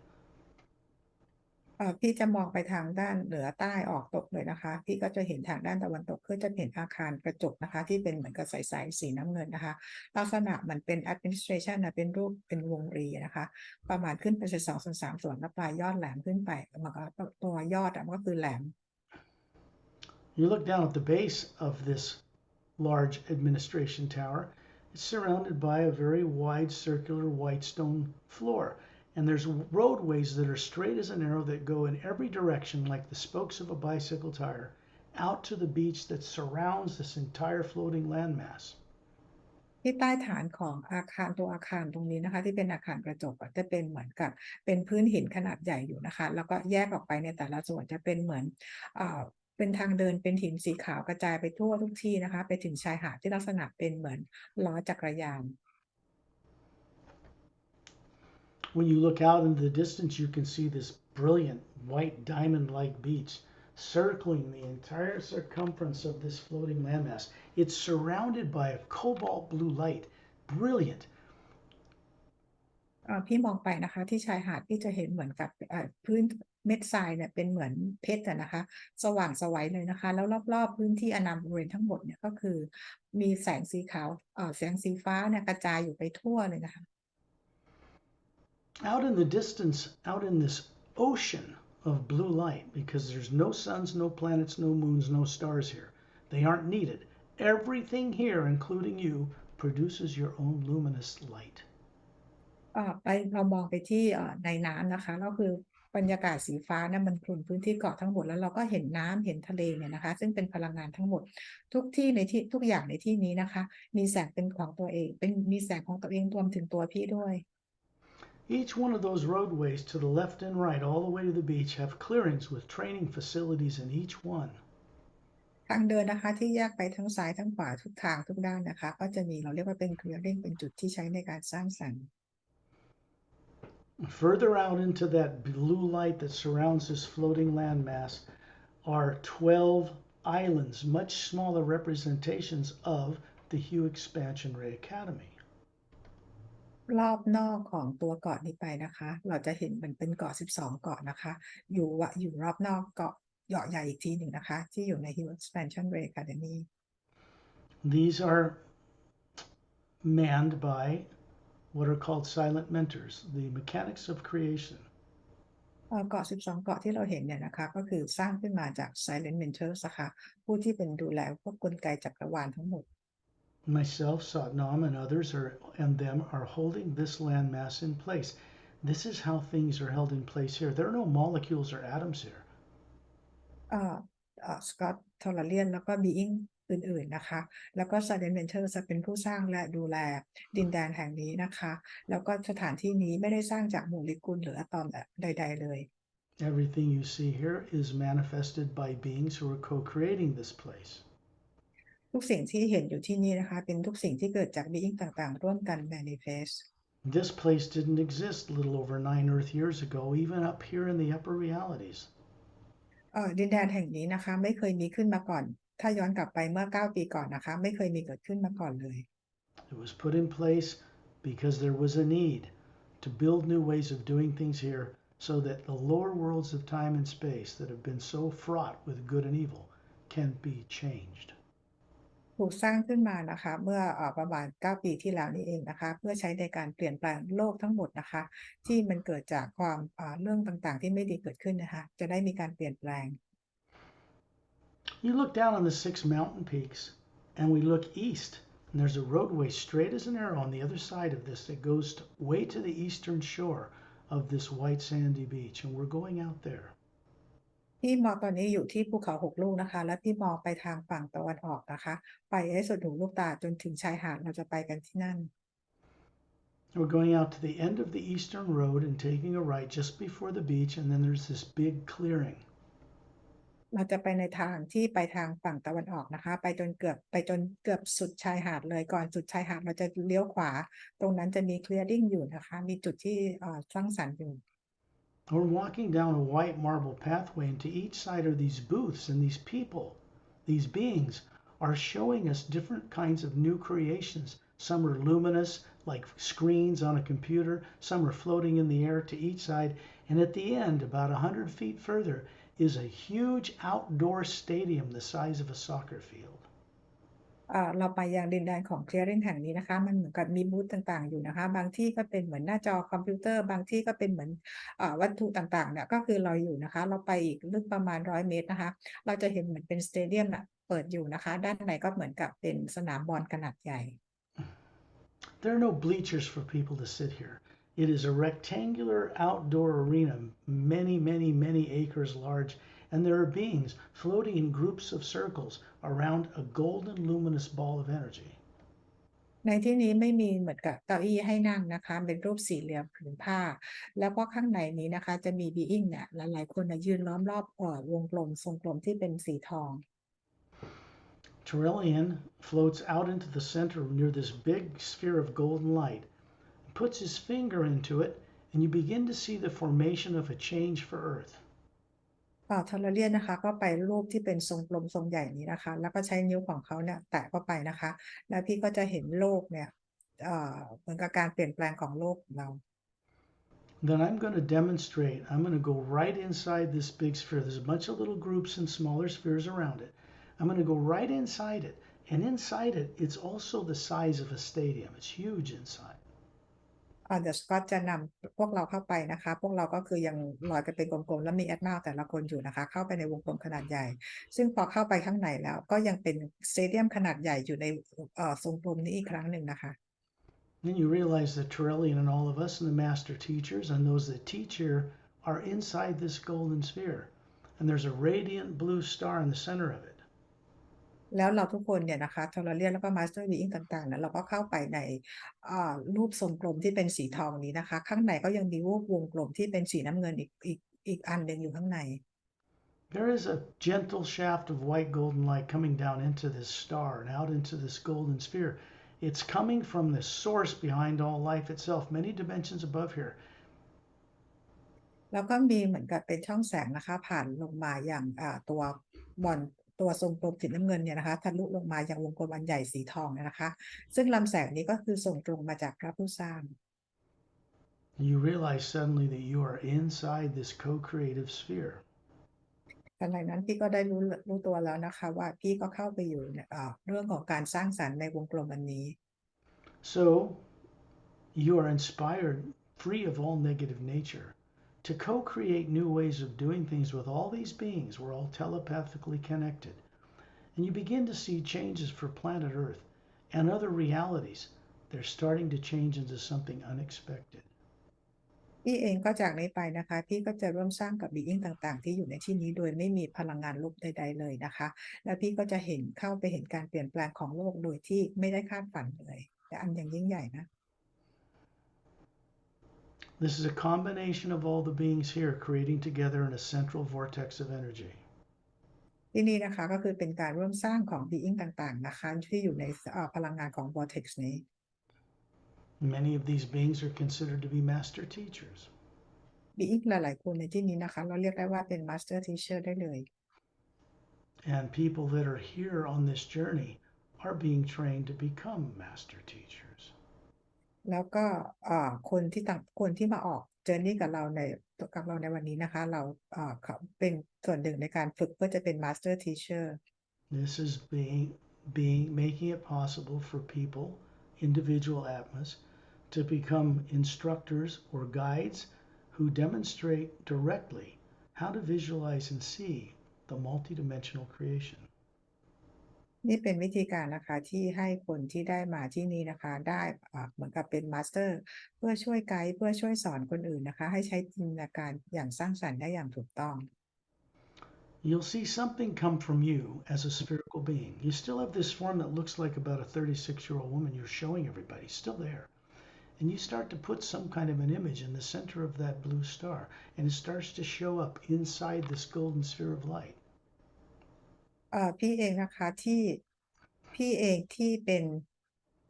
พี่จะมองไปทางด้านเหนือใต้ออกตกเลยนะคะพี่ก็จะเห็นทางด้านตะวันตกก็จะเห็นอาคารกระจกนะคะที่เป็นเหมือนกับใสๆสีน้ำเงินนะคะลักษณะมันเป็น administration นะเป็นรูปเป็นวงรีนะคะประมาณขึ้นไป2 ส่วน 3 ส่วนแล้วปลายยอดแหลมขึ้นไปมันก็ตัวยอดมันก็คือแหลม You look down at the base of this large administration tower. It's surrounded by a very wide circular white stone floor. And there's roadways that are straight as an arrow that go in every direction like the spokes of a bicycle tire out to the beach that surrounds this entire floating landmass. ที่ใต้ฐานของอาคารตัวอาคารตรงนี้นะคะที่เป็นอาคารกระจกจะเป็นเหมือนกับเป็นพื้นหินขนาดใหญ่อยู่นะคะแล้วก็แยกออกไปในแต่ละส่วนจะเป็นเหมือนเป็นทางเดินเป็นหินสีขาวกระจายไปทั่วทุกที่นะคะไปถึงชายหาดที่ลักษณะเป็นเหมือนล้อจักรยาน When you look out into the distance, you can see this brilliant white diamond-like beach circling the entire circumference of this floating landmass. It's surrounded by a cobalt blue light. Brilliant. พี่มองไปนะคะที่ชายหาดพี่จะเห็นเหมือนกับพื้นเม็ดทรายเนี่ยเป็นเหมือนเพชรนะคะสว่างไสวเลยนะคะแล้วรอบๆพื้นที่อนาบริเวณทั้งหมดเนี่ยก็คือมีแสงสีขาวแสงสีฟ้าเนี่ยกระจายอยู่ไปทั่วเลยนะคะ Out in the distance, out in this ocean of blue light, because there's no suns, no planets, no moons, no stars here. They aren't needed. Everything here, including you, produces your own luminous light. เรามองไปที่ในน้ำนะคะก็คือบรรยากาศสีฟ้าเนี่ยมันคลุมพื้นที่เกาะทั้งหมดแล้วเราก็เห็นน้ำเห็นทะเลเนี่ยนะคะซึ่งเป็นพลังงานทั้งหมดทุกที่ในที่ทุกอย่างในที่นี้นะคะมีแสงเป็นของตัวเองมีแสงของตัวเองรวมถึงตัวพี่ด้วย Each one of those roadways to the left and right all the way to the beach have clearings with training facilities in each one. ทางเดินนะคะที่แยกไปทั้งซ้ายทั้งขวาทุกทางทุกด้านนะคะก็จะมีเราเรียกว่าเป็น clearing เป็นจุดที่ใช้ในการสร้างสรรค์ Further out into that blue light that surrounds this floating landmass are 12 islands, much smaller representations of the HU Expansion Ray Academy. รอบนอกของตัวเกาะนี้ไปนะคะเราจะเห็นมันเป็นเกาะ12เกาะนะคะอยู่รอบนอกเกาะใหญ่อีกทีหนึ่งนะคะที่อยู่ใน HU Expansion Ray Academy. These are manned by what are called silent mentors, the mechanics of creation. เกาะ12เกาะที่เราเห็นเนี่ยนะคะก็คือสร้างขึ้นมาจาก Silent Mentors นะคะผู้ที่เป็นดูแลพวกกลไกจักรวาลทั้งหมด Myself, Satnam, and others and them are holding this landmass in place. This is how things are held in place here. There are no molecules or atoms here. สกอตทอร์เรียนแล้วก็บีอิงอื่นๆนะคะแล้วก็ Silent Mentors จะเป็นผู้สร้างและดูแลดินแดนแห่งนี้นะคะแล้วก็สถานที่นี้ไม่ได้สร้างจากโมเลกุลหรืออะตอมใดๆเลย Everything you see here is manifested by beings who are co-creating this place. ทุกสิ่งที่เห็นอยู่ที่นี่นะคะเป็นทุกสิ่งที่เกิดจากบีอิงต่างๆร่วมกัน manifest. This place didn't exist a little over 9 Earth years ago, even up here in the upper realities. ดินแดนแห่งนี้นะคะไม่เคยมีขึ้นมาก่อน ถ้าย้อนกลับไปเมื่อ9 ปีก่อนนะคะไม่เคยมีเกิดขึ้นมาก่อนเลย It was put in place because there was a need to build new ways of doing things here so that the lower worlds of time and space that have been so fraught with good and evil can be changed. ถูกสร้างขึ้นมานะคะเมื่อประมาณ9 ปีที่แล้วนี่เองนะคะเพื่อใช้ในการเปลี่ยนแปลงโลกทั้งหมดนะคะที่มันเกิดจากความเรื่องต่างๆที่ไม่ดีเกิดขึ้นนะคะจะได้มีการเปลี่ยนแปลง You look down on the 6 mountain peaks and we look east, and there's a roadway straight as an arrow on the other side of this that goes way to the eastern shore of this white sandy beach, and we're going out there. พี่มองตอนนี้อยู่ที่ภูเขา6 ลูกนะคะและพี่มองไปทางฝั่งตะวันออกนะคะไปให้สุดหูลูกตาจนถึงชายหาดเราจะไปกันที่นั่น We're going out to the end of the eastern road and taking a right just before the beach, and then there's this big clearing. เราจะไปในทางที่ไปทางฝั่งตะวันออกนะคะไปจนเกือบสุดชายหาดเลยก่อนสุดชายหาดเราจะเลี้ยวขวาตรงนั้นจะมี clearing อยู่นะคะมีจุดที่สร้างสรรค์อยู่ We're walking down a white marble pathway, and to each side are these booths, and these people, these beings, are showing us different kinds of new creations. Some are luminous, like screens on a computer, some are floating in the air to each side, and at the end, about 100 feet further, is a huge outdoor stadium the size of a soccer field. เราไปยังดินแดนของ clearing แห่งนี้นะคะมันเหมือนกับมีบูธต่างๆอยู่นะคะบางที่ก็เป็นเหมือนหน้าจอคอมพิวเตอร์บางที่ก็เป็นเหมือนวัตถุต่างๆเนี่ยก็คือเราอยู่นะคะเราไปอีกลึกประมาณ100 เมตรนะคะเราจะเห็นเหมือนเป็นสเตเดียมน่ะเปิดอยู่นะคะด้านในก็เหมือนกับเป็นสนามบอลขนาดใหญ่ There are no bleachers for people to sit here. It is a rectangular outdoor arena, many acres large, and there are beings floating in groups of circles around a golden luminous ball of energy. ในที่นี้ไม่มีเหมือนกับเก้าอี้ให้นั่งนะคะเป็นรูปสี่เหลี่ยมผืนผ้าแล้วก็ข้างในนี้นะคะจะมี being เนี่ยหลายๆคนยืนล้อมรอบวงกลมทรงกลมที่เป็นสีทอง Turelian floats out into the center near this big sphere of golden light, puts his finger into it, and you begin to see the formation of a change for Earth. ทอร์เรียนนะคะก็ไปรูปที่เป็นทรงกลมทรงใหญ่นี้นะคะแล้วก็ใช้นิ้วของเขาเนี่ยแตะเข้าไปนะคะแล้วพี่ก็จะเห็นโลกเนี่ยเหมือนกับการเปลี่ยนแปลงของโลกของเรา Then I'm going to demonstrate. I'm going to go right inside this big sphere. There's a bunch of little groups and smaller spheres around it. I'm going to go right inside it. And inside it, it's also the size of a stadium. It's huge inside. เดี๋ยวก็จะนำพวกเราเข้าไปนะคะพวกเราก็คือยังลอยกันเป็นกลมๆแล้วมีแอดมาแต่ละคนอยู่นะคะเข้าไปในวงกลมขนาดใหญ่ซึ่งพอเข้าไปข้างในแล้วก็ยังเป็นสเตเดียมขนาดใหญ่อยู่ในทรงกลมนี้อีกครั้งหนึ่งนะคะ Then you realize that Turelian and all of us and the master teachers and those that teach here are inside this golden sphere. And there's a radiant blue star in the center of it. แล้วเราทุกคนเนี่ยนะคะทอร์เรียนแล้วก็มาสเตอร์บีอิงต่างๆเนี่ยเราก็เข้าไปในรูปทรงกลมที่เป็นสีทองนี้นะคะข้างในก็ยังมีรูปวงกลมที่เป็นสีน้ำเงินอีกอันหนึ่งอยู่ข้างใน There is a gentle shaft of white golden light coming down into this star and out into this golden sphere. It's coming from the source behind all life itself, many dimensions above here. แล้วก็มีเหมือนกับเป็นช่องแสงนะคะผ่านลงมาอย่างตัวบอลตัวทรงกลมสีน้ำเงินเนี่ยนะคะทะลุลงมาอย่างวงกลมอันใหญ่สีทองนะคะซึ่งลำแสงนี้ก็คือส่งตรงมาจากพระผู้สร้าง You realize suddenly that you are inside this co-creative sphere. ขณะนั้นพี่ก็ได้รู้ตัวแล้วนะคะว่าพี่ก็เข้าไปอยู่ในเรื่องของการสร้างสรรค์ในวงกลมอันนี้ So you are inspired, free of all negative nature, to co-create new ways of doing things with all these beings. We're all telepathically connected. And you begin to see changes for planet Earth and other realities. They're starting to change into something unexpected. พี่เองก็จากนี้ไปนะคะพี่ก็จะร่วมสร้างกับบีอิงต่างๆที่อยู่ในที่นี้โดยไม่มีพลังงานลบใดๆเลยนะคะแล้วพี่ก็จะเข้าไปเห็นการเปลี่ยนแปลงของโลกโดยที่ไม่ได้คาดฝันเลยแต่อันอย่างยิ่งใหญ่นะ This is a combination of all the beings here creating together in a central vortex of energy. ที่นี่นะคะก็คือเป็นการร่วมสร้างของบีอิงต่างๆนะคะที่อยู่ในพลังงานของ vortex นี้ Many of these beings are considered to be master teachers. บีอิงหลายๆคนในที่นี้นะคะเราเรียกได้ว่าเป็น master teacher ได้เลย And people that are here on this journey are being trained to become master teachers. แล้วก็คนที่มาออกเจอร์นี่กับเราในวันนี้นะคะเราเขาเป็นส่วนหนึ่งในการฝึกเพื่อจะเป็น Master Teacher This is making it possible for people, individual atmas, to become instructors or guides who demonstrate directly how to visualize and see the multidimensional creation. นี่เป็นวิธีการนะคะที่ให้คนที่ได้มาที่นี่นะคะได้เหมือนกับเป็นมาสเตอร์เพื่อช่วยไกด์เพื่อช่วยสอนคนอื่นนะคะให้ใช้จินตนาการอย่างสร้างสรรค์ได้อย่างถูกต้อง You'll see something come from you as a spherical being. You still have this form that looks like about a 36-year-old woman you're showing everybody, still there. And you start to put some kind of an image in the center of that blue star, and it starts to show up inside this golden sphere of light. พี่เองนะคะที่เป็น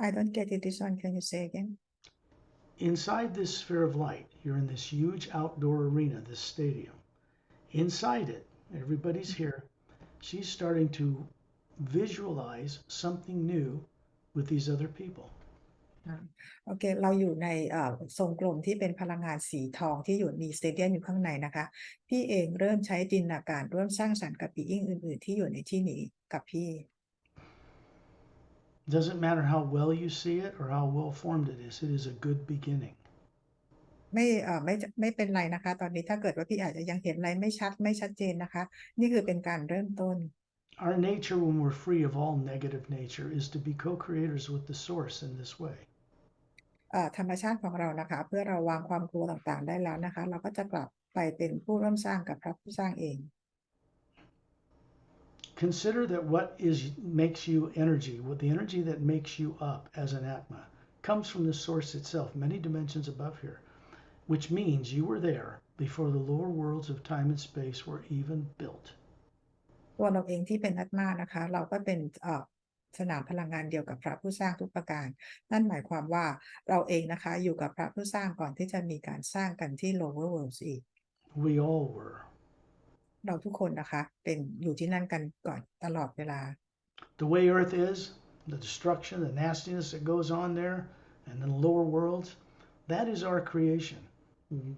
I don't get it this one can you say again Inside this sphere of light, you're in this huge outdoor arena, this stadium. Inside it, everybody's here. She's starting to visualize something new with these other people. โอเคเราอยู่ในทรงกลมที่เป็นพลังงานสีทองที่อยู่มีสเตเดียมอยู่ข้างในนะคะพี่เองเริ่มใช้จินตนาการร่วมสร้างสรรค์กับบีอิงอื่นๆที่อยู่ในที่นี้กับพี่ Doesn't matter how well you see it or how well formed it is a good beginning. ไม่เป็นไรนะคะตอนนี้ถ้าเกิดว่าพี่อาจจะยังเห็นอะไรไม่ชัดเจนนะคะนี่คือเป็นการเริ่มต้น Our nature, when we're free of all negative nature, is to be co-creators with the source in this way. ธรรมชาติของเรานะคะเพื่อเราวางความกลัวต่างๆได้แล้วนะคะเราก็จะกลับไปเป็นผู้ร่วมสร้างกับพระผู้สร้างเอง Consider that makes you energy, what the energy that makes you up as an atma, comes from the source itself, many dimensions above here, which means you were there before the lower worlds of time and space were even built. ตัวเราเองที่เป็นอัตมานะคะเราก็เป็นสนามพลังงานเดียวกับพระผู้สร้างทุกประการนั่นหมายความว่าเราเองนะคะอยู่กับพระผู้สร้างก่อนที่จะมีการสร้างกันที่ lower worlds อีก We all were. เราทุกคนนะคะเป็นอยู่ที่นั่นกันก่อนตลอดเวลา The way Earth is, the destruction, the nastiness that goes on there, and in the lower worlds, that is our creation.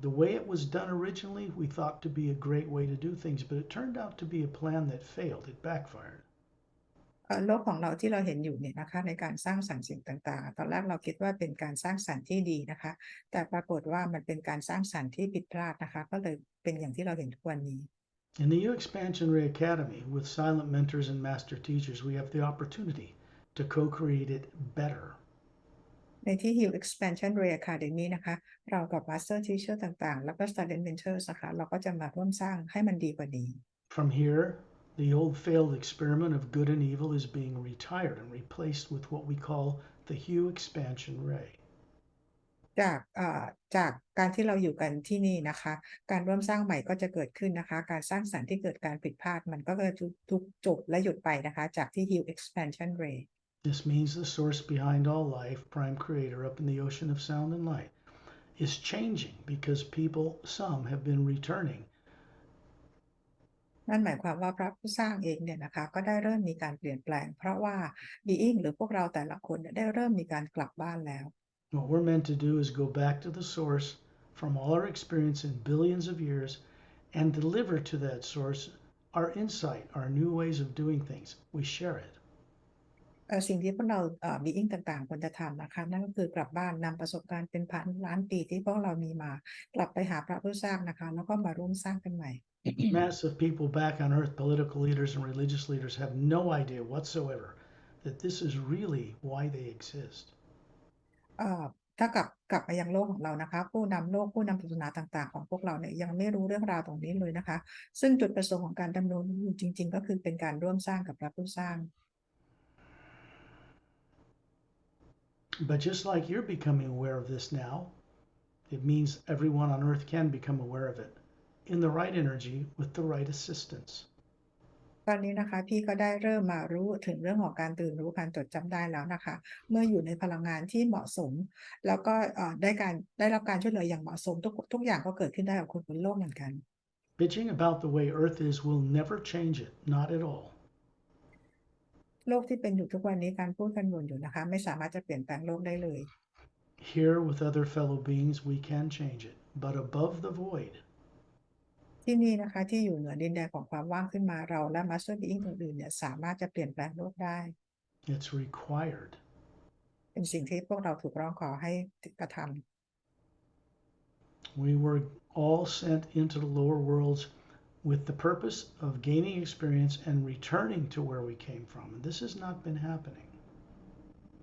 The way it was done originally, we thought to be a great way to do things, but it turned out to be a plan that failed. It backfired. โลกของเราที่เราเห็นอยู่เนี่ยนะคะในการสร้างสรรค์สิ่งต่างๆตอนแรกเราคิดว่าเป็นการสร้างสรรค์ที่ดีนะคะแต่ปรากฏว่ามันเป็นการสร้างสรรค์ที่ผิดพลาดนะคะก็เลยเป็นอย่างที่เราเห็นทุกวันนี้ In the HU Expansion Ray Academy, with silent mentors and master teachers, we have the opportunity to co-create it better. ในที่ HU Expansion Ray Academy นะคะเรากับ Master Teacher ต่างๆแล้วก็ Silent Mentors นะคะเราก็จะมาร่วมสร้างให้มันดีกว่านี้ From here, the old failed experiment of good and evil is being retired and replaced with what we call the HU Expansion Ray. จากการที่เราอยู่กันที่นี่นะคะการร่วมสร้างใหม่ก็จะเกิดขึ้นนะคะการสร้างสรรค์ที่เกิดการผิดพลาดมันก็จะทุกจบและหยุดไปนะคะจากที่ HU Expansion Ray This means the source behind all life, prime creator up in the ocean of sound and light, is changing because some have been returning. นั่นหมายความว่าพระผู้สร้างเองเนี่ยนะคะก็ได้เริ่มมีการเปลี่ยนแปลงเพราะว่า Being หรือพวกเราแต่ละคนได้เริ่มมีการกลับบ้านแล้ว What we're meant to do is go back to the source from all our experience in billions of years and deliver to that source our insight, our new ways of doing things. We share it. สิ่งที่พวกเราBeing ต่างๆควรจะทำนะคะนั่นก็คือกลับบ้านนำประสบการณ์เป็นพันล้านปีที่พวกเรามีมากลับไปหาพระผู้สร้างนะคะแล้วก็มาร่วมสร้างกันใหม่ Massive people back on earth, political leaders and religious leaders, have no idea whatsoever that this is really why they exist. ถ้ากลับมายังโลกของเรานะคะผู้นำโลกผู้นำศาสนาต่างๆของพวกเราเนี่ยยังไม่รู้เรื่องราวตรงนี้เลยนะคะซึ่งจุดประสงค์ของการดำรงอยู่จริงๆก็คือเป็นการร่วมสร้างกับพระผู้สร้าง But just like you're becoming aware of this now, it means everyone on earth can become aware of it in the right energy with the right assistance. ตอนนี้นะคะพี่ก็ได้เริ่มมารู้ถึงเรื่องของการตื่นรู้การจดจำได้แล้วนะคะเมื่ออยู่ในพลังงานที่เหมาะสมแล้วก็ได้รับการช่วยเหลืออย่างเหมาะสมทุกอย่างก็เกิดขึ้นได้กับคนบนโลกเหมือนกัน Bitching about the way Earth is will never change it, not at all. โลกที่เป็นอยู่ทุกวันนี้การพูดกันบ่นอยู่นะคะไม่สามารถจะเปลี่ยนแปลงโลกได้เลย Here with other fellow beings, we can change it. But above the void, ที่นี่นะคะที่อยู่เหนือดินแดนของความว่างขึ้นมาเราและ Master Being อื่นๆเนี่ยสามารถจะเปลี่ยนแปลงโลกได้ it's required. เป็นสิ่งที่พวกเราถูกร้องขอให้กระทำ We were all sent into the lower worlds with the purpose of gaining experience and returning to where we came from. And this has not been happening.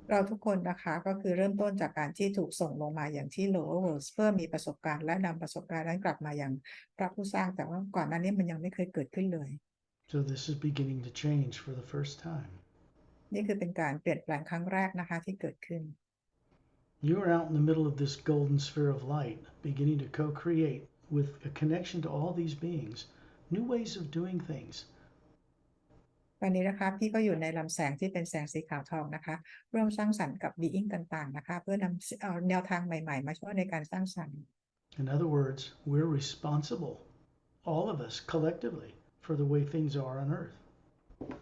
เราทุกคนนะคะก็คือเริ่มต้นจากการที่ถูกส่งลงมาอย่างที่ lower worlds เพื่อมีประสบการณ์และนำประสบการณ์นั้นกลับมาอย่างพระผู้สร้างแต่ว่าก่อนหน้านี้มันยังไม่เคยเกิดขึ้นเลย So this is beginning to change for the first time. นี่คือเป็นการเปลี่ยนแปลงครั้งแรกนะคะที่เกิดขึ้น You are out in the middle of this golden sphere of light, beginning to co-create with a connection to all these beings, new ways of doing things. ตอนนี้นะคะพี่ก็อยู่ในลำแสงที่เป็นแสงสีขาวทองนะคะร่วมสร้างสรรค์กับ being ต่างๆนะคะเพื่อนำแนวทางใหม่ๆมาช่วยในการสร้างสรรค์ In other words, we're responsible, all of us collectively, for the way things are on Earth.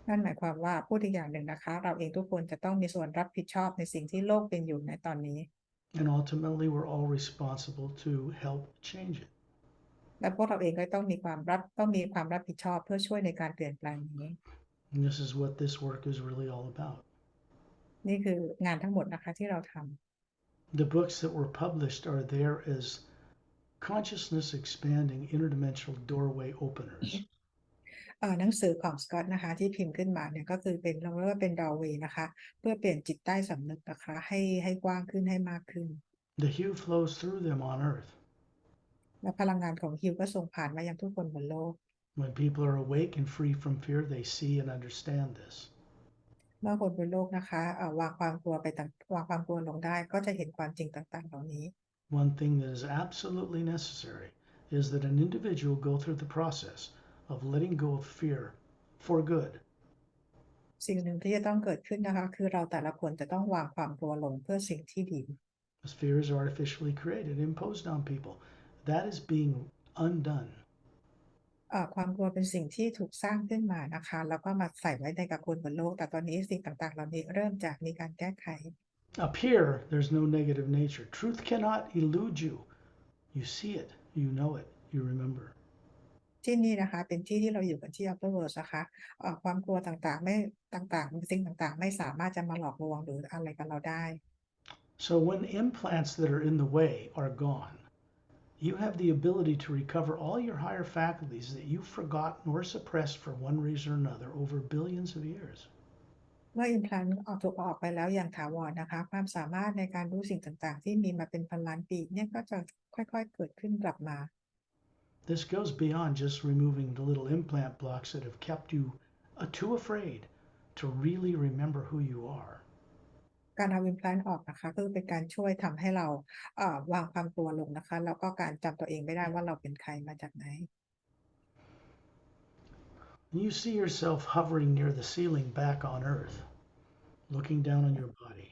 นั่นหมายความว่าพูดอีกอย่างหนึ่งนะคะเราเองทุกคนจะต้องมีส่วนรับผิดชอบในสิ่งที่โลกเป็นอยู่ในตอนนี้ And ultimately, we're all responsible to help change it. และพวกเราเองก็ต้องมีความรับผิดชอบเพื่อช่วยในการเปลี่ยนแปลงนี้ And this is what this work is really all about. นี่คืองานทั้งหมดนะคะที่เราทำ The books that were published are there as consciousness expanding interdimensional doorway openers. หนังสือของสกอตนะคะที่พิมพ์ขึ้นมาเนี่ยก็คือเป็นเราเรียกว่าเป็น doorway นะคะเพื่อเปลี่ยนจิตใต้สำนึกนะคะให้กว้างขึ้นให้มากขึ้น The HU flows through them on Earth. และพลังงานของฮิวก็ส่งผ่านมายังทุกคนบนโลก When people are awake and free from fear, they see and understand this. เมื่อคนบนโลกนะคะวางความกลัวลงได้ก็จะเห็นความจริงต่างๆเหล่านี้ One thing that is absolutely necessary is that an individual go through the process of letting go of fear for good. สิ่งหนึ่งที่จะต้องเกิดขึ้นนะคะคือเราแต่ละคนจะต้องวางความกลัวลงเพื่อสิ่งที่ดี As fear is artificially created, imposed on people, that is being undone. ความกลัวเป็นสิ่งที่ถูกสร้างขึ้นมานะคะแล้วก็มาใส่ไว้ในกับคนบนโลกแต่ตอนนี้สิ่งต่างๆเหล่านี้เริ่มจากมีการแก้ไข Up here, there's no negative nature. Truth cannot elude you. You see it, you know it, you remember. ที่นี่นะคะเป็นที่ที่เราอยู่กันที่ Upper World นะคะความกลัวต่างๆสิ่งต่างๆไม่สามารถจะมาหลอกลวงหรืออะไรกับเราได้ So when implants that are in the way are gone, you have the ability to recover all your higher faculties that you've forgotten or suppressed for one reason or another over billions of years. เมื่อ implant ถูกออกไปแล้วอย่างถาวรนะคะความสามารถในการรู้สิ่งต่างๆที่มีมาเป็นพันล้านปีเนี่ยก็จะค่อยๆเกิดขึ้นกลับมา This goes beyond just removing the little implant blocks that have kept you too afraid to really remember who you are. การเอา implant ออกนะคะคือเป็นการช่วยทำให้เราวางความกลัวลงนะคะแล้วก็การจำตัวเองไม่ได้ว่าเราเป็นใครมาจากไหน You see yourself hovering near the ceiling back on Earth, looking down on your body.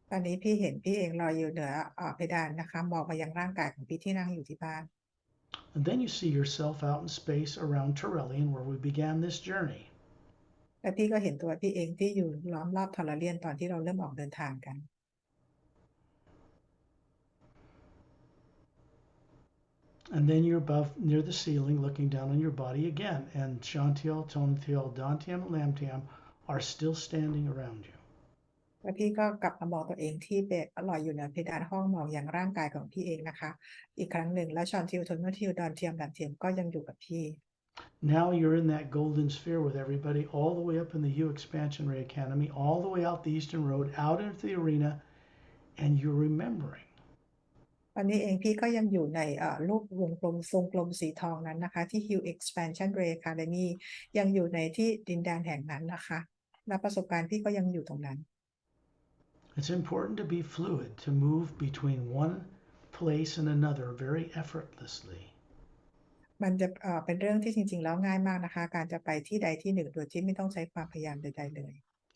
ตอนนี้พี่เห็นพี่เองลอยอยู่เหนือเพดานนะคะมองมายังร่างกายของพี่ที่นั่งอยู่ที่บ้าน And then you see yourself out in space around Turellian where we began this journey. และพี่ก็เห็นตัวพี่เองที่อยู่ล้อมรอบทอร์เรียนตอนที่เราเริ่มออกเดินทางกัน And then you're above near the ceiling looking down on your body again. And Shantiel, Tonatiel, Dantiam, and Lamtiam are still standing around you. แล้วพี่ก็กลับมามองตัวเองที่เป็นลอยอยู่เหนือเพดานห้องมองอย่างร่างกายของพี่เองนะคะอีกครั้งหนึ่งแล้วชอนทิวทนทิวดอนเทียมดันเทียมก็ยังอยู่กับพี่ Now you're in that golden sphere with everybody all the way up in the HU Expansion Ray Academy, all the way out the Eastern Road, out into the arena, and you're remembering. ตอนนี้เองพี่ก็ยังอยู่ในรูปวงกลมทรงกลมสีทองนั้นนะคะที่ HU Expansion Ray Academy ยังอยู่ในที่ดินแดนแห่งนั้นนะคะและประสบการณ์พี่ก็ยังอยู่ตรงนั้น It's important to be fluid, to move between one place and another very effortlessly. มันจะเป็นเรื่องที่จริงๆแล้วง่ายมากนะคะการจะไปที่ใดที่หนึ่งโดยที่ไม่ต้องใช้ความพยายามใดๆเลย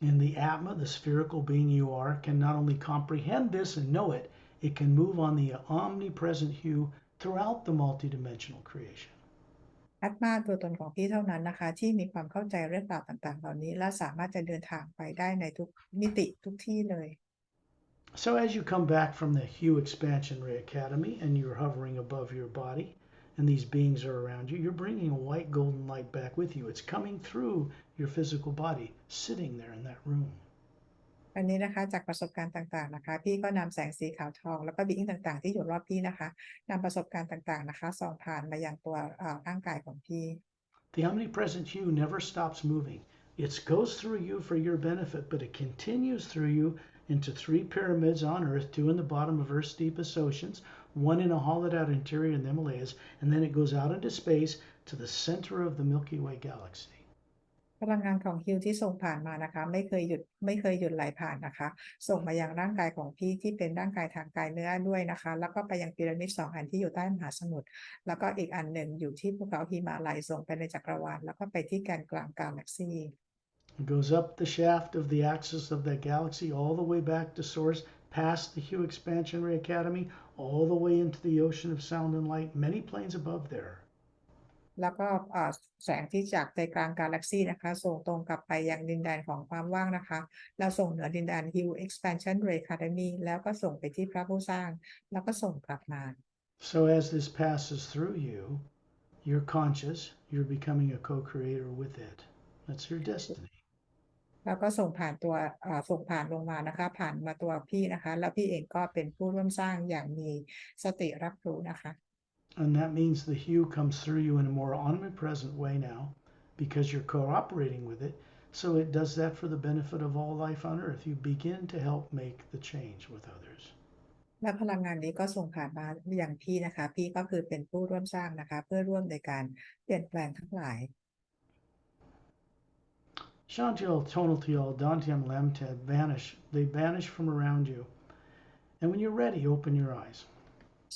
And the Atma, the spherical being you are, can not only comprehend this and know it, it can move on the omnipresent HU throughout the multidimensional creation. อัตมาตัวตนของพี่เท่านั้นนะคะที่มีความเข้าใจเรื่องราวต่างๆเหล่านี้และสามารถจะเดินทางไปได้ในทุกมิติทุกที่เลย So as you come back from the HU Expansion Ray Academy and you're hovering above your body and these beings are around you, you're bringing a white golden light back with you. It's coming through your physical body, sitting there in that room. อันนี้นะคะจากประสบการณ์ต่างๆนะคะพี่ก็นำแสงสีขาวทองแล้วก็บีอิงต่างๆที่อยู่รอบพี่นะคะนำประสบการณ์ต่างๆนะคะส่องผ่านมายังตัวร่างกายของพี่ The omnipresent HU never stops moving. It goes through you for your benefit, but it continues through you into 3 pyramids on Earth, 2 in the bottom of Earth's deepest oceans, 1 in a hollowed out interior in the Himalayas, and then it goes out into space to the center of the Milky Way galaxy. พลังงานของฮิวที่ส่งผ่านมานะคะไม่เคยหยุดไหลผ่านนะคะส่งมายังร่างกายของพี่ที่เป็นร่างกายทางกายเนื้อด้วยนะคะแล้วก็ไปยังพีระมิด2 อันที่อยู่ใต้มหาสมุทรแล้วก็อีกอันหนึ่งอยู่ที่ภูเขาหิมาลัยส่งไปในจักรวาลแล้วก็ไปที่แกนกลางกาแล็กซี It goes up the shaft of the axis of that galaxy all the way back to source, past the HU Expansion Ray Academy, all the way into the ocean of sound and light, many planes above there. แล้วก็แสงที่จากใจกลางกาแล็กซีนะคะส่งตรงกลับไปยังดินแดนของความว่างนะคะแล้วส่งเหนือดินแดน HU Expansion Ray Academy แล้วก็ส่งไปที่พระผู้สร้างแล้วก็ส่งกลับมา So as this passes through you, you're conscious, you're becoming a co-creator with it. That's your destiny. แล้วก็ส่งผ่านลงมานะคะผ่านมาตัวพี่นะคะแล้วพี่เองก็เป็นผู้ร่วมสร้างอย่างมีสติรับรู้นะคะ And that means the HU comes through you in a more omnipresent way now because you're cooperating with it. So it does that for the benefit of all life on earth. You begin to help make the change with others. และพลังงานนี้ก็ส่งผ่านมาอย่างพี่นะคะพี่ก็คือเป็นผู้ร่วมสร้างนะคะเพื่อร่วมในการเปลี่ยนแปลงทั้งหลาย Shantial, Tonaltial, Dantiam, Lamtab vanish. They vanish from around you. And when you're ready, open your eyes.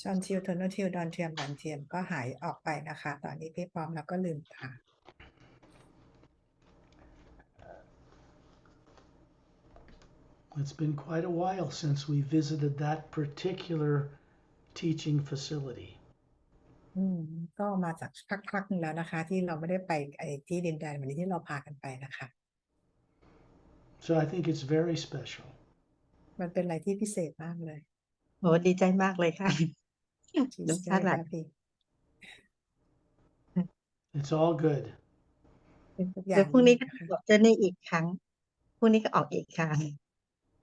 ชอนทิวโทโนทิวดอนเทียมแหลมเทียมก็หายออกไปนะคะตอนนี้พี่พร้อมแล้วก็ลืมตา It's been quite a while since we visited that particular teaching facility. ก็มาจากพักนึงแล้วนะคะที่เราไม่ได้ไปที่ดินแดนวันนี้ที่เราพากันไปนะคะ So I think it's very special. มันเป็นอะไรที่พิเศษมากเลย โหดีใจมากเลยค่ะ She's น้ำตา very ไหล happy It's all good. เป็นทุกอย่า เดี๋ย ง วพรุ่งนี้ก็ นะคะ บอกจะนี่อีกครั้งพรุ่งนี้ก็ออกอีกครั้ง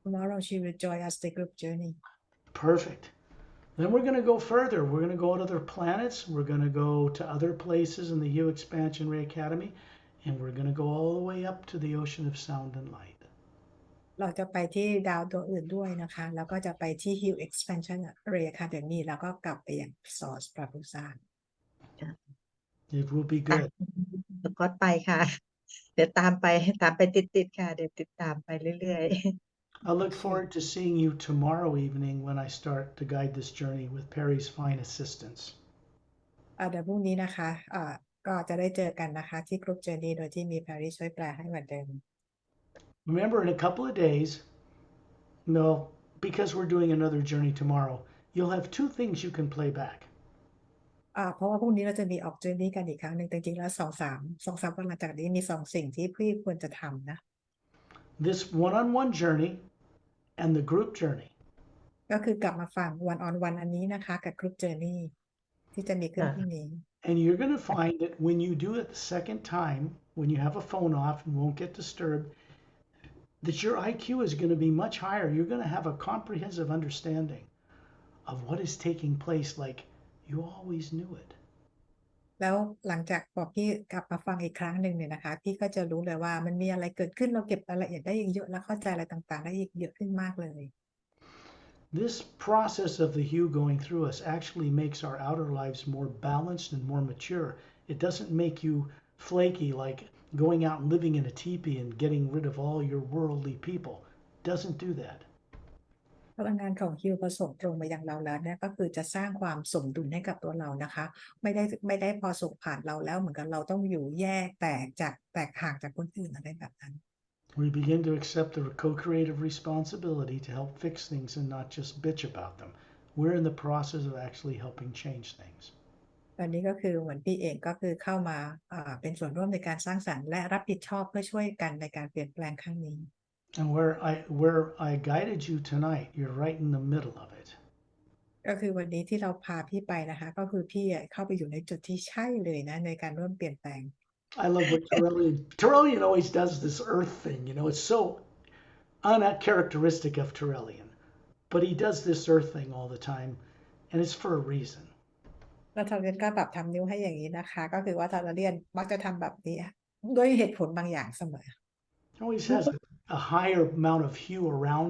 Tomorrow she will join us the group journey Perfect. Then we're going to go further. We're going to go to other planets. We're going to go to other places in the HU Expansion Ray Academy. And we're going to go all the way up to the ocean of sound and light. เราจะไปที่ดาวตัวอื่นด้วยนะคะแล้วก็จะไปที่ HU Expansion Ray Academy แล้วก็กลับไปยัง Source พระผู้สร้าง It will be good. สกอตไปค่ะ เดี๋ยวตามไปติดๆค่ะเดี๋ยวติดตามไปเรื่อยๆ I look forward to seeing you tomorrow evening when I start to guide this journey with Pari's fine assistance. เดี๋ยวพรุ่งนี้นะคะก็จะได้เจอกันนะคะที่ Group Journey โดยที่มี Pari ช่วยแปลให้เหมือนเดิม Remember, in a couple of days, no, because we're doing another journey tomorrow, you'll have 2 things you can play back. เพราะว่าพรุ่งนี้เราจะมีออก Journey กันอีกครั้งหนึ่งแต่จริงๆแล้ว2-3 วันหลังจากนี้มี2 สิ่งที่พี่ควรจะทำนะ This one-on-one journey and the group journey. ก็คือกลับมาฟัง One on One อันนี้นะคะกับ Group Journey ที่จะมีขึ้นพรุ่งนี้ And you're going to find that when you do it the second time, when you have a phone off and won't get disturbed, that your IQ is going to be much higher. You're going to have a comprehensive understanding of what is taking place like you always knew it. แล้วหลังจากพอพี่กลับมาฟังอีกครั้งหนึ่งเนี่ยนะคะพี่ก็จะรู้เลยว่ามันมีอะไรเกิดขึ้นเราเก็บรายละเอียดได้อีกเยอะและเข้าใจอะไรต่างๆได้อีกเยอะขึ้นมากเลย This process of the HU going through us actually makes our outer lives more balanced and more mature. It doesn't make you flaky like going out and living in a teepee and getting rid of all your worldly people. It doesn't do that. พลังงานของฮิวผสมตรงมายังเราแล้วเนี่ยก็คือจะสร้างความสมดุลให้กับตัวเรานะคะไม่ได้พอส่งผ่านเราแล้วเหมือนกันเราต้องอยู่แยกแตกห่างจากคนอื่นอะไรแบบนั้น We begin to accept the co-creative responsibility to help fix things and not just bitch about them. We're in the process of actually helping change things. วันนี้ก็คือเหมือนพี่เองก็คือเข้ามาเป็นส่วนร่วมในการสร้างสรรค์และรับผิดชอบเพื่อช่วยกันในการเปลี่ยนแปลงครั้งนี้ And where I guided you tonight, you're right in the middle of it. ก็คือวันนี้ที่เราพาพี่ไปนะคะก็คือพี่เข้าไปอยู่ในจุดที่ใช่เลยนะในการร่วมเปลี่ยนแปลง I love what Terrellian always does this earth thing. It's so uncharacteristic of Terrellian, but he does this earth thing all the time, and it's for a reason. แล้วทาเรียนก็แบบทำนิ้วให้อย่างนี้นะคะก็คือว่าทาเรียนมักจะทำแบบนี้ด้วยเหตุผลบางอย่างเสมอ Always has a higher amount of hue around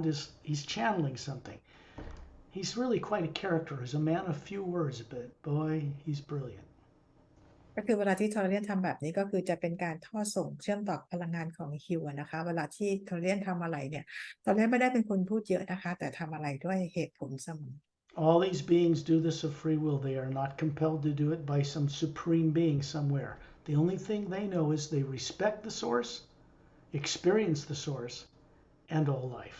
he's channeling something. He's really quite a character. He's a man of few words, but boy, he's brilliant. ก็คือเวลาที่ทอร์เรียนทำแบบนี้ก็คือจะเป็นการทอดส่งเชื่อมต่อพลังงานของฮิวนะคะเวลาที่ทอร์เรียนทำอะไรเนี่ยทอร์เรียนไม่ได้เป็นคนพูดเยอะนะคะแต่ทำอะไรด้วยเหตุผลเสมอ All these beings do this of free will. They are not compelled to do it by some supreme being somewhere. The only thing they know is they respect the source, experience the source, and all life.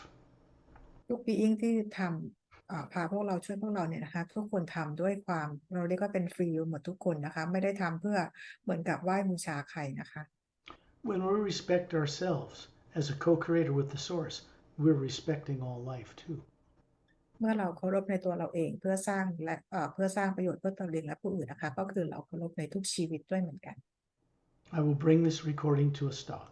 ทุกปีอิงที่ทำพาพวกเราช่วยพวกเราเนี่ยนะคะทุกคนทำด้วยความเราเรียกว่าเป็นฟรีหมดทุกคนนะคะไม่ได้ทำเพื่อเหมือนกับไหว้บูชาใครนะคะ When we respect ourselves as a co-creator with the source, we're respecting all life too. เมื่อเราเคารพในตัวเราเองเพื่อสร้างและเพื่อสร้างประโยชน์เพื่อตนเองและผู้อื่นนะคะก็คือเราเคารพในทุกชีวิตด้วยเหมือนกัน I will bring this recording to a stop.